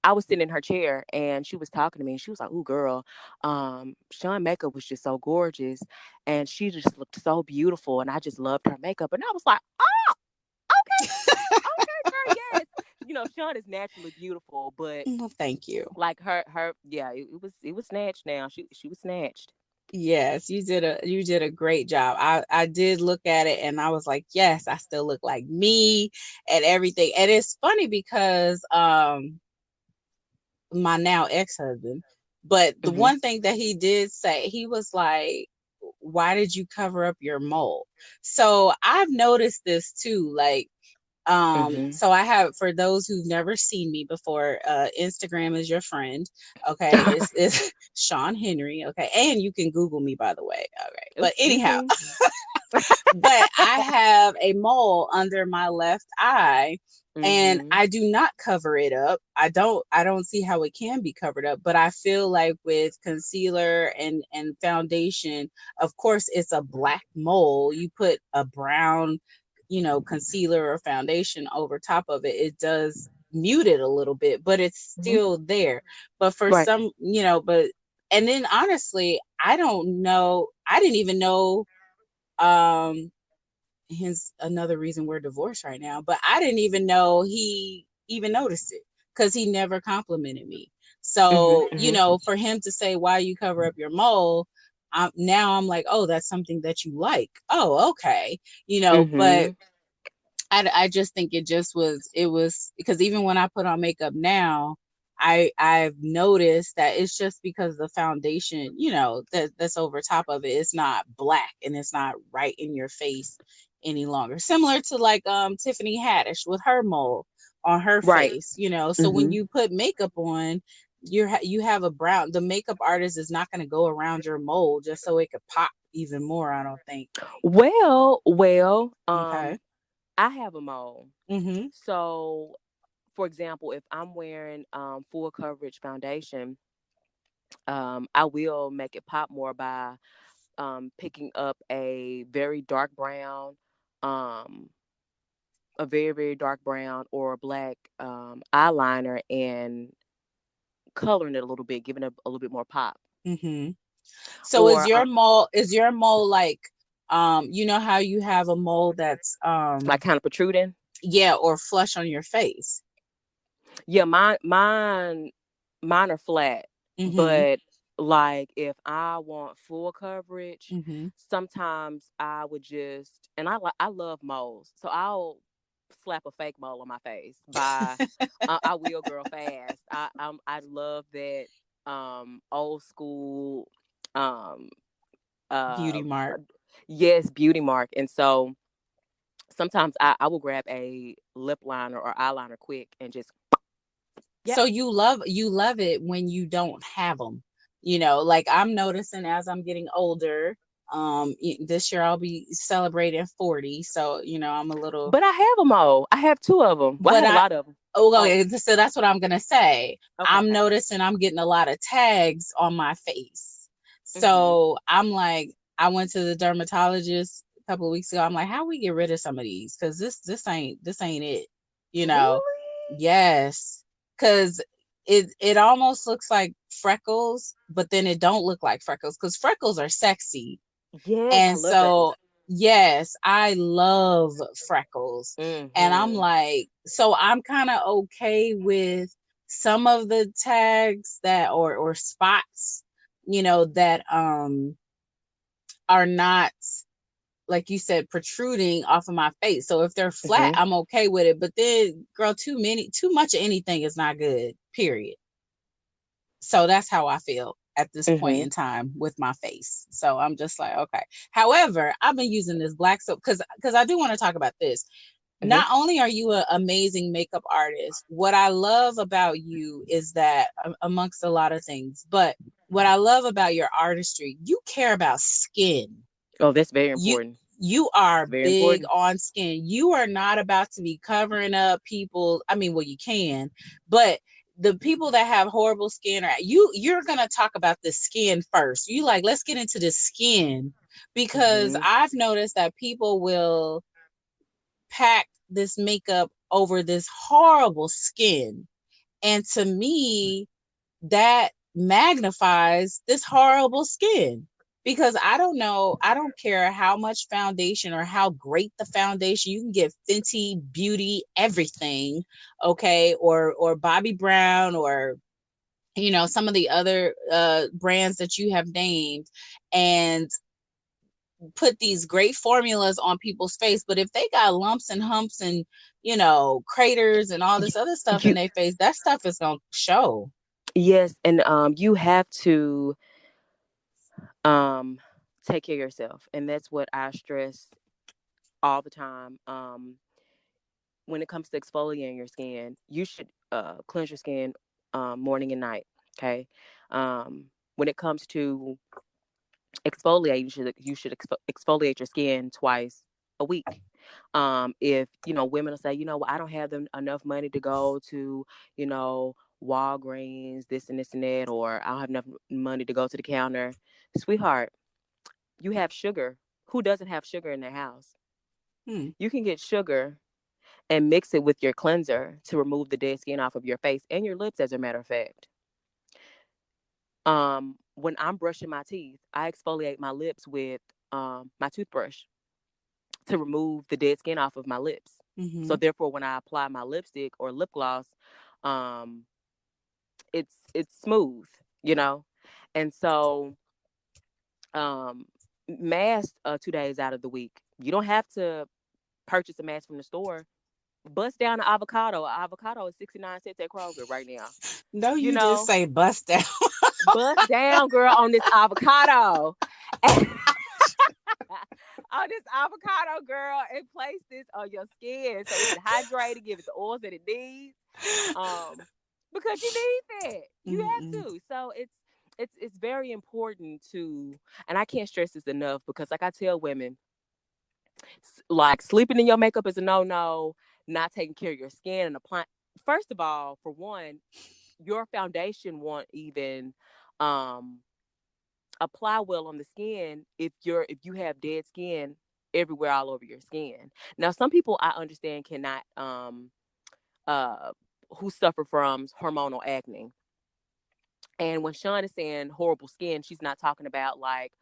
I was sitting in her chair and she was talking to me and she was like, "Ooh, girl, Sean makeup was just so gorgeous and she just looked so beautiful and I just loved her makeup." And I was like, okay, okay, girl, yes. You know, Sean is naturally beautiful, but Well, thank you. like yeah, it was snatched now. She was snatched. Yes, you did a great job. I did look at it and I was like, yes, I still look like me and everything. And it's funny because my now ex-husband, but the Mm-hmm. one thing that he did say, he was like, why did you cover up your mole? So I've noticed this too, like Mm-hmm. so I have, for those who've never seen me before, Instagram is your friend. Okay, it's Sean Henry. Okay, and you can Google me, by the way. All right, Oh, but excuse anyhow, me. but I have a mole under my left eye, and Mm-hmm. I do not cover it up. I don't see how it can be covered up, but I feel like with concealer and foundation, of course it's a black mole. You put a brown, you know, concealer or foundation over top of it, it does mute it a little bit, but it's Mm-hmm. still there. But for Right. some, you know, but and then honestly, I don't know. I didn't even know, um, hence another reason we're divorced right now. But I didn't even know he even noticed it because he never complimented me. So, you Mm-hmm. know, for him to say, why you cover up your mole, now I'm like, oh, that's something that you like. Oh, okay. You know, but Mm-hmm. I just think it was because even when I put on makeup now, I've noticed that it's just because the foundation, you know, that's over top of it is not black and it's not right in your face any longer. Similar to like Tiffany Haddish with her mole on her Right. face, you know. So when Mm-hmm. you put makeup on, you have a brown. The makeup artist is not going to go around your mole just so it could pop even more. I don't think. Well, Okay. I have a mole. Mhm. So, for example, if I'm wearing full coverage foundation, I will make it pop more by picking up um, a very, very dark brown or black eyeliner and coloring it a little bit, giving it a little bit more pop. Mm-hmm. So Or is your mole like, you know how you have a mole that's like kind of protruding. yeah, or flush on your face? Yeah, mine are flat, Mm-hmm. but like if I want full coverage, Mm-hmm. sometimes I would just, and I love moles, so I'll slap a fake mole on my face. I will, girl, fast. I love that old school um uh Beauty mark. yes, beauty mark. And so sometimes I will grab a lip liner or eyeliner quick and just yep. So you love it when you don't have them. You know, like I'm noticing as I'm getting older, this year I'll be celebrating 40, so you know, I'm a little, But I have them all. I have two of them. Well, I but have a I lot of them. oh, Oh, okay, so that's what I'm gonna say. I'm okay. noticing I'm getting a lot of tags on my face. Mhm. So I'm like, I went to the dermatologist a couple of weeks ago. I'm like, how we get rid of some of these? Because this ain't it. You know? Really? Yes. Because it almost looks like freckles, but then it don't look like freckles because freckles are sexy. Yes, I And love freckles. so, yes, I love freckles. And I'm Mhm. like, so I'm kind of okay with some of the tags that or spots, you know, that are not, like you said, protruding off of my face. So if they're flat, Mhm. I'm okay with it. But then, girl, too much of anything is not good. Period. So that's how I feel at this point Mhm. in time with my face. So I'm just like, okay. However, I've been using this black soap because I do want to talk about this. Mhm. Not only are you an amazing makeup artist, what I love about you is that, amongst a lot of things, but what I love about your artistry, you care about skin. Oh, that's very you important. you are It's very big important. on skin. You are not about to be covering up people. I mean, well, you can, but the people that have horrible skin, or you're gonna talk about the skin first. You like, let's get into the skin, because Mhm. I've noticed that people will pack this makeup over this horrible skin, and to me that magnifies this horrible skin, because I don't know, I don't care how much foundation or how great the foundation, you can get Fenty Beauty everything, okay, or Bobby Brown, or you know, some of the other brands that you have named, and put these great formulas on people's face, but if they got lumps and humps and, you know, craters and all Y- this other stuff in You their face, that stuff is going to show. yes, and you have to um take care of yourself, and that's what I stress all the time. When it comes to exfoliating your skin, you should cleanse your skin morning and night. Okay. When it comes to exfoliate, you should exfoliate your skin twice a week. If women will say, well, I don't have enough money to go to, you know, Walgreens, this and that, or I don't have enough money to go to the counter. Sweetheart, you have sugar. Who doesn't have sugar in their house? Hmm. You can get sugar and mix it with your cleanser to remove the dead skin off of your face and your lips, as a matter of fact. When I'm brushing my teeth, I exfoliate my lips with my toothbrush to remove the dead skin off of my lips. Mm-hmm. So therefore, when I apply my lipstick or lip gloss, um, it's smooth, you know. And so, um, mask 2 days out of the week. You don't have to purchase a mask from the store. Bust down an avocado. An avocado is 69 cents at Kroger right now. No, You you just know, say bust down. bust down, girl, on this avocado. On this avocado, girl, and place this on your skin so it can hydrate, give it the oils that it needs. Um, because you need that. You Mm-mm. have to. So it's very important to, and I can't stress this enough, because like I tell women, like sleeping in your makeup is a no. Not taking care of your skin and applying. First of all, for one, your foundation won't even um apply well on the skin if you have dead skin everywhere all over your skin. Now, some people I understand cannot uh who suffer from hormonal acne. And when Sean is saying horrible skin, she's not talking about like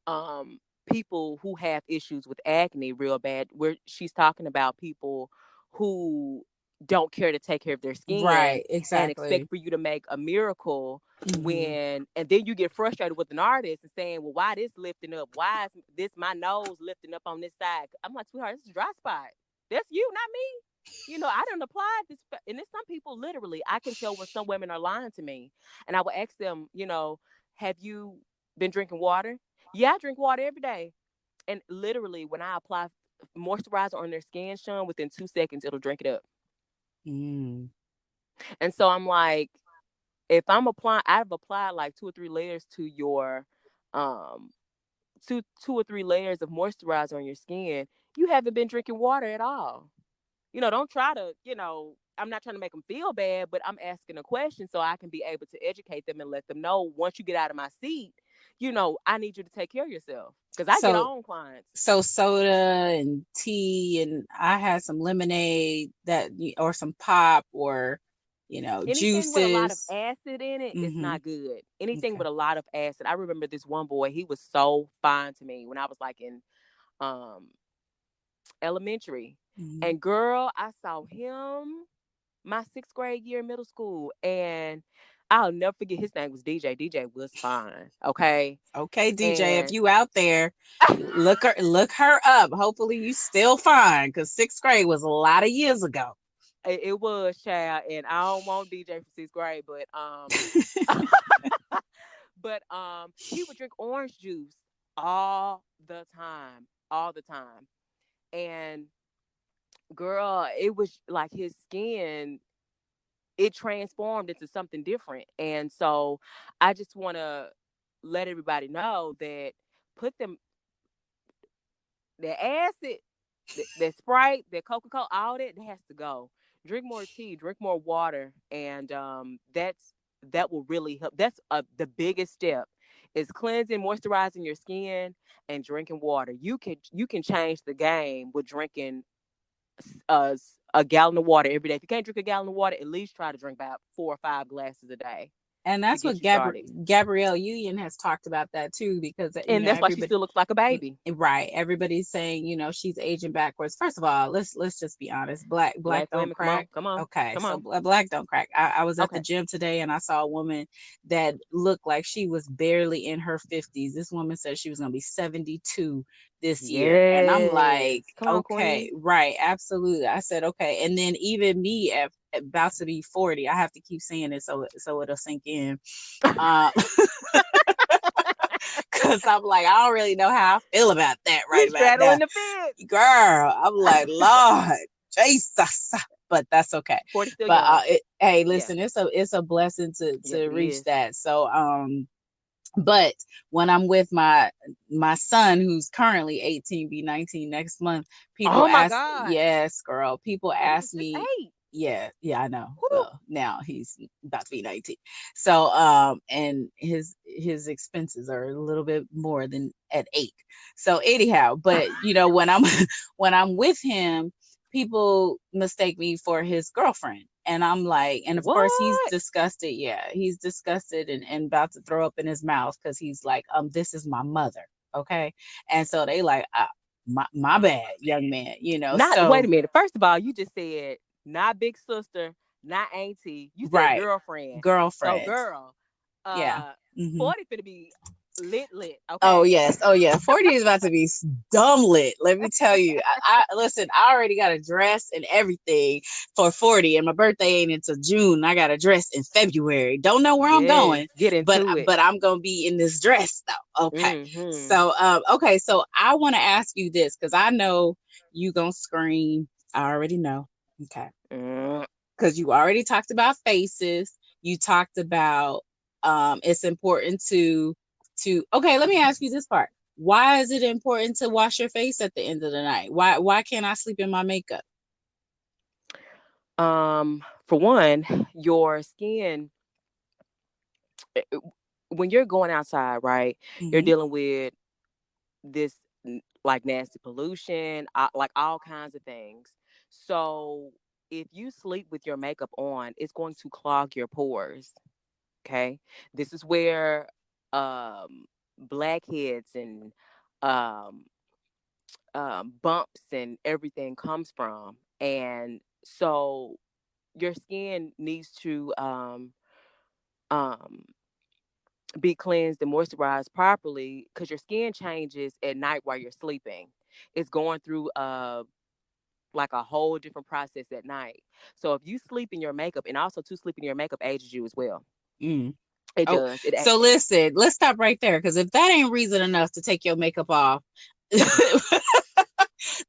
um people who have issues with acne real bad. Where she's talking about people who don't care to take care of their skin Right, and expect exactly. for you to make a miracle Hmm. when, and then you get frustrated with an artist and saying, well, why this lifting up? Why is this my nose lifting up on this side? I'm like, sweetheart, this is a dry spot. That's you, not me. I don't apply this. And there's some people, literally, I can tell when some women are lying to me. And I will ask them, have you been drinking water? Yeah, I drink water every day. And literally, when I apply moisturizer on their skin, Sean, within 2 seconds, it'll drink it up. Mm. And so I'm like, if I'm applying, I've applied like two or three layers to your, um, two or three layers of moisturizer on your skin. You haven't been drinking water at all. Don't try to, I'm not trying to make them feel bad, but I'm asking a question so I can be able to educate them and let them know once you get out of my seat, I need you to take care of yourself because I get So on clients. so soda and tea, and I had some lemonade or some pop, or Anything with a lot of juices. acid in it, it's Mm-hmm. not good. Anything Okay. with a lot of acid. I remember this one boy, he was so fine to me when I was like in um elementary. Hmm. And girl, I saw him my sixth grade year in middle school. And I'll never forget, his name was DJ. DJ was fine. Okay. Okay, DJ, if And you out there, look her up. Hopefully you still fine, because sixth grade was a lot of years ago. it was child, and I don't want DJ for sixth grade, but he would drink orange juice all the time. All the time. And girl, it was like his skin, it transformed into something different. And so I just want to let everybody know that put them, the acid, that Sprite, that Coca-Cola, all that has to go. Drink more tea, drink more water, and that will really help. That's the biggest step is cleansing, moisturizing your skin, and drinking water. You can change the game with drinking a gallon of water every day. If you can't drink a gallon of water, at least try to drink about 4 or 5 glasses a day And to that's get what you started. Gabrielle Union has talked about that too, because And that's why she everybody. still looks like a baby. Right, everybody's saying she's aging backwards. First of all, let's just be honest. Black Black don't women, come on, crack. come on, Okay, come so on. black don't crack. I was at the Okay. gym today and I saw a woman that looked like she was barely in her 50s. This woman said she was going to be 72 this year, and I'm like, Yes. Come on, okay, Queen. right, absolutely. I said okay, and then even me at about to be 40, I have to keep saying it so it'll sink in. uh because I'm like, I don't really know how I feel about that We right about now. straddling the fence. Girl, I'm like, Lord, Jesus. But that's okay. 40 still But young. hey, Yeah. listen, it's a blessing to Yes, it reach is. that. So but when I'm with my son, who's currently 18, be 19 next month, people Oh my ask, God. yes, girl, people But he ask was just me, 8. yeah, I know. Whew. Well, now he's about to be 19. So and his expenses are a little bit more than at 8. So anyhow, but when I'm when I'm with him, people mistake me for his girlfriend. And I'm like, and of course he's What? disgusted. Yeah, he's disgusted and about to throw up in his mouth, because he's like, this is my mother. Okay. And so they like, my bad, young man, Not, wait so a minute. First of all, you just said not big sister, not auntie. You said right. girlfriend. So Girlfriend. girl, Yeah. uh Hmm. 40 finna be lit, Oh okay? yes, oh yeah. 40 is about to be dumb lit. Let me tell you. I listen. I already got a dress and everything for 40, and my birthday ain't until June. I got a dress in February. Don't know where I'm Yes. going, Get but into it. I'm gonna be in this dress though. Okay. Mm-hmm. So okay. So I want to ask you this, because I know you gonna scream. I already know. Okay. Mm. Because you already talked about faces. You talked about it's important to okay, let me ask you this part. Why is it important to wash your face at the end of the night? Why can't I sleep in my makeup? For one, your skin, when you're going outside, right? You're Mm-hmm. dealing with this like nasty pollution, like all kinds of things. So if you sleep with your makeup on, it's going to clog your pores. Okay. This is where blackheads and um, bumps and everything comes from. And so your skin needs to um, be cleansed and moisturized properly because your skin changes at night while you're sleeping. It's going through like a whole different process at night. So if you sleep in your makeup, and also to sleep in your makeup ages you as well. Mm. It Oh, does. so listen, let's stop right there because if that ain't reason enough to take your makeup off,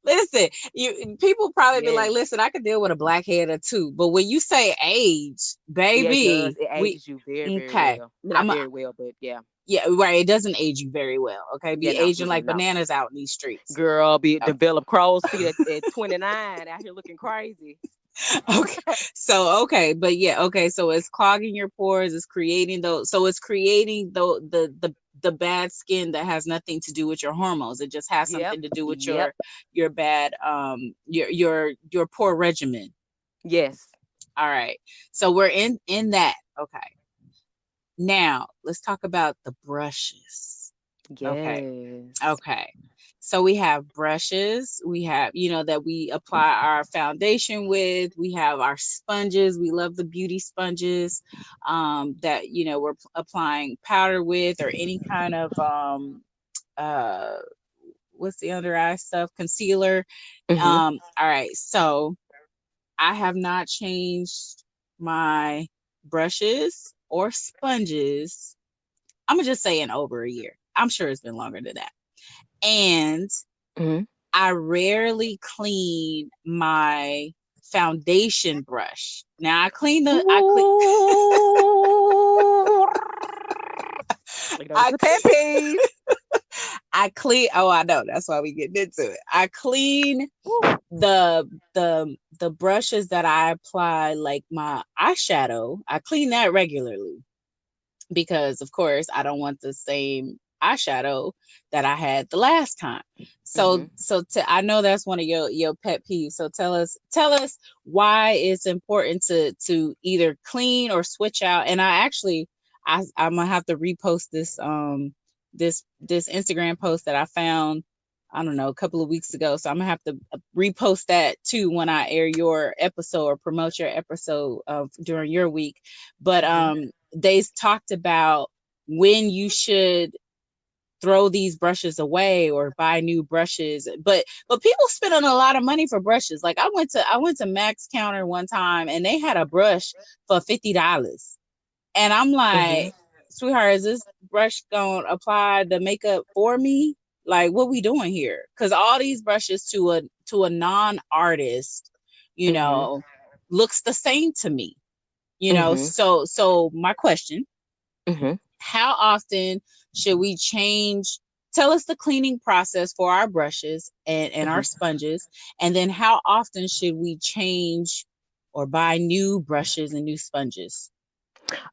listen, you people probably be like, Yes. listen, I could deal with a blackhead or two, but when you say age, Yeah, it does. baby, It we ages you very, very okay. well. I mean, not I'm a, very well, but yeah. yeah, right. It doesn't age you very well. Okay, Yeah, be no, aging like no. bananas out in these streets. Girl, be Oh, develop crow's feet at 29 out here looking crazy. okay, so okay, but yeah, okay, so it's clogging your pores, it's creating those, so it's creating the bad skin that has nothing to do with your hormones. It just has Yep. something to do with Yep. your bad your poor regimen. Yes. All right, so we're in that. Okay, now let's talk about the brushes. Okay. Yes. Okay. So we have brushes, we have, that we apply our foundation with, we have our sponges. We love the beauty sponges that, we're applying powder with, or any kind of uh what's the under eye stuff? Concealer. Mm-hmm. All right. So I have not changed my brushes or sponges. I'm gonna just say in over a year. I'm sure it's been longer than that. And Mm-hmm. I rarely clean my foundation brush. Now I clean Ooh. You know, this I is a pet peeve. I clean oh I know that's why we getting into it. I clean Ooh. the brushes that I apply like my eyeshadow. I clean that regularly, because of course I don't want the same eyeshadow that I had the last time. Mm-hmm. I know that's one of your pet peeves. So tell us why it's important to either clean or switch out. And I'm gonna have to repost this Instagram post that I found, I don't know, a couple of weeks ago. So I'm gonna have to repost that too when I air your episode or promote your episode of during your week. But Mm-hmm. they talked about when you should throw these brushes away or buy new brushes. But people spend a lot of money for brushes. Like I went to Max Counter one time and they had a brush for $50. And I'm Mm-hmm. like, sweetheart, is this brush gonna apply the makeup for me? Like, what we doing here? Because all these brushes to a non-artist, you Mm-hmm. know, looks the same to me. Mm-hmm. So my question: Mm-hmm. how often should we change? Tell us the cleaning process for our brushes and our Mm-hmm. sponges, and then how often should we change or buy new brushes and new sponges?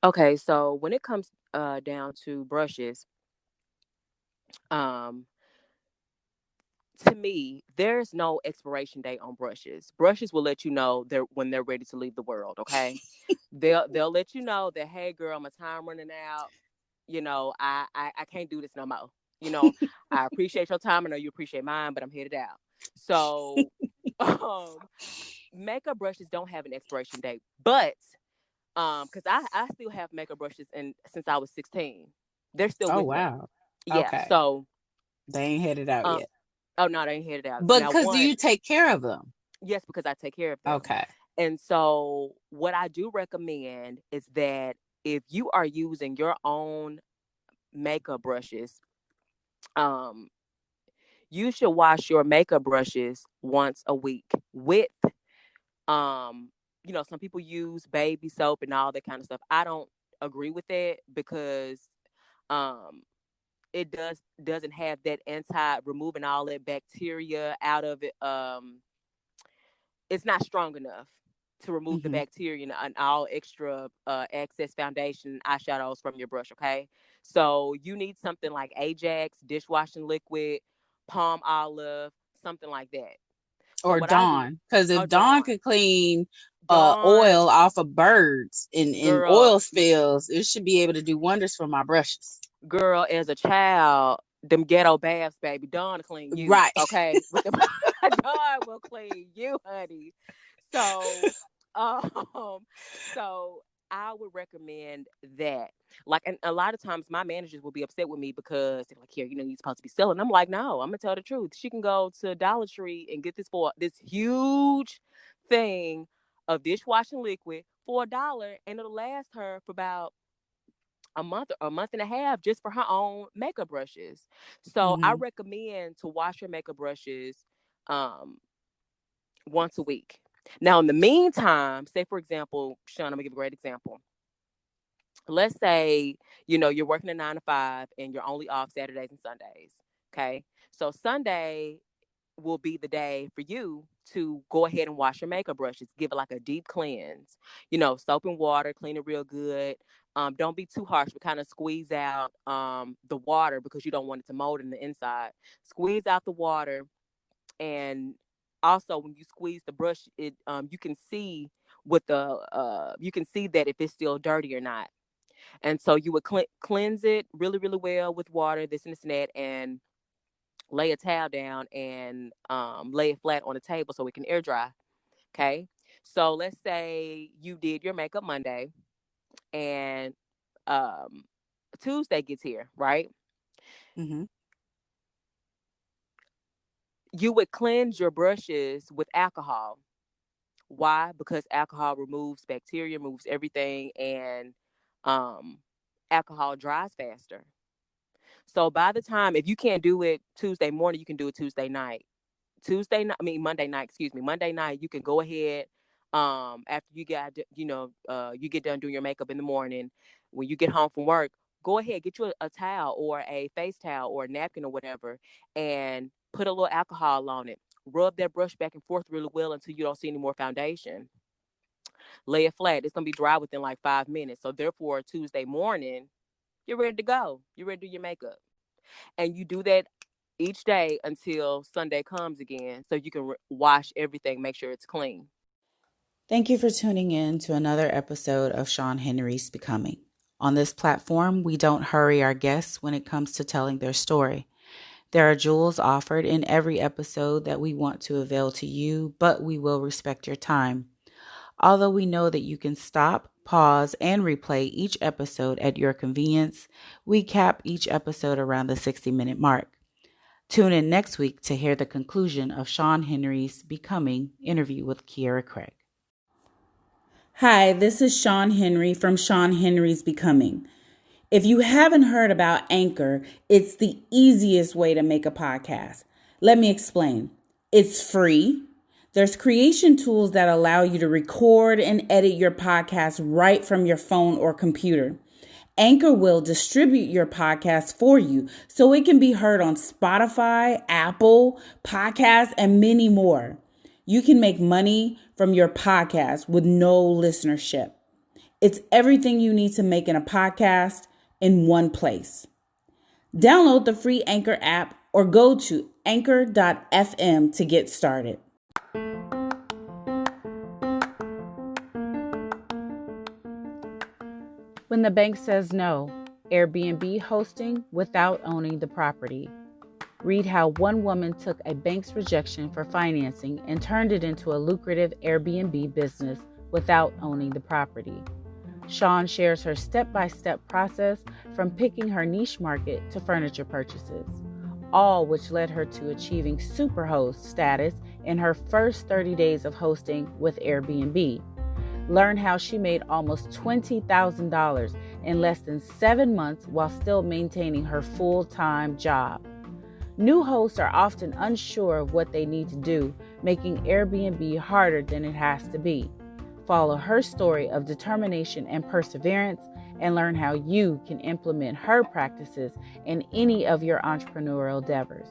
Okay, so when it comes down to brushes, um, to me, there's no expiration date on brushes. Brushes will let you know they're when they're ready to leave the world. Okay, they'll let you know that, hey girl, my time running out. You know, I can't do this no more. You know, I appreciate your time. I know you appreciate mine, but I'm headed out. So, um, makeup brushes don't have an expiration date, but because I still have makeup brushes and since I was 16, they're still Oh with me. wow. Yeah. Okay. So, They ain't headed out um, yet. oh no, they ain't headed out But now. because do One, you take care of them? yes, because I take care of them. Okay. And so, what I do recommend is that if you are using your own makeup brushes, um, you should wash your makeup brushes once a week with, um, some people use baby soap and all that kind of stuff. I don't agree with that because, um, it doesn't have that anti removing all that bacteria out of it. It's not strong enough to remove the Hmm. bacteria and all extra excess foundation eyeshadows from your brush. Okay, so you need something like Ajax dishwashing liquid, palm olive, something like that. So Or what I do, Dawn. Because oh if Dawn Dawn, could clean Darn, oil off of birds in girl, oil spills. It should be able to do wonders for my brushes. girl, as a child, them ghetto baths, baby, Dawn clean you, Right. okay? With them, Dawn will clean you, honey. So, um, so I would recommend that. Like, and a lot of times my managers will be upset with me because they're like, "Here, you're supposed to be selling." I'm like, "No, I'm gonna tell the truth. She can go to Dollar Tree and get this for this huge thing of dishwashing liquid for $1, and it'll last her for about a month and a half just for her own makeup brushes." So I Hmm. recommend to wash your makeup brushes um once a week. Now in the meantime, say for example, Sean, I'm gonna give a great example. Let's say, you're working a 9 to 5 and you're only off Saturdays and Sundays. Okay. So Sunday will be the day for you to go ahead and wash your makeup brushes. Give it like a deep cleanse. Soap and water, clean it real good. Don't be too harsh, but kind of squeeze out the water because you don't want it to mold in the inside. Squeeze out the water, and also when you squeeze the brush, it you can see you can see that if it's still dirty or not. And so you would cleanse it really, really well with water, this and this and that, and lay a towel down and lay it flat on the table so it can air dry. Okay. So let's say you did your makeup Monday and um, Tuesday gets here, right? Hmm. You would cleanse your brushes with alcohol. Why? Because alcohol removes bacteria, removes everything, and um, alcohol dries faster. So by the time, if you can't do it Tuesday morning, you can do it Tuesday night. Monday night, excuse me, Monday night, you can go ahead, after you get done doing your makeup in the morning. When you get home from work, go ahead, get you a towel or a face towel or a napkin or whatever, and put a little alcohol on it. Rub that brush back and forth really well until you don't see any more foundation. Lay it flat. It's gonna be dry within like 5 minutes. So therefore, Tuesday morning, you're ready to go. You're ready to do your makeup, and you do that each day until Sunday comes again, so you can wash everything, make sure it's clean. Thank you for tuning in to another episode of Sean Henry's Becoming. On this platform, we don't hurry our guests when it comes to telling their story. There are jewels offered in every episode that we want to avail to you, but we will respect your time. Although we know that you can stop, pause, and replay each episode at your convenience, we cap each episode around the 60-minute mark. Tune in next week to hear the conclusion of Sean Henry's Becoming interview with Kiera Craig. Hi, this is Sean Henry from Sean Henry's Becoming. If you haven't heard about Anchor, it's the easiest way to make a podcast. Let me explain. It's free. There's creation tools that allow you to record and edit your podcast right from your phone or computer. Anchor will distribute your podcast for you so it can be heard on Spotify, Apple, Podcasts, and many more. You can make money from your podcast with no listenership. It's everything you need to make in a podcast in one place. Download the free Anchor app or go to anchor.fm to get started. When the bank says no, Airbnb hosting without owning the property. Read how one woman took a bank's rejection for financing and turned it into a lucrative Airbnb business without owning the property. Sean shares her step-by-step process from picking her niche market to furniture purchases, all which led her to achieving superhost status in her first 30 days of hosting with Airbnb. Learn how she made almost $20,000 in less than 7 months while still maintaining her full-time job. New hosts are often unsure of what they need to do, making Airbnb harder than it has to be. Follow her story of determination and perseverance and learn how you can implement her practices in any of your entrepreneurial endeavors.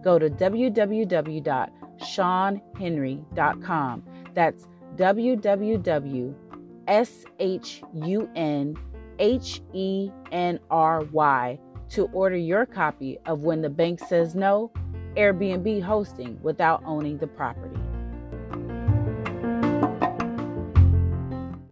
Go to www.ShunHenry.com. That's www.ShunHenry to order your copy of When the Bank Says No, Airbnb hosting without owning the property.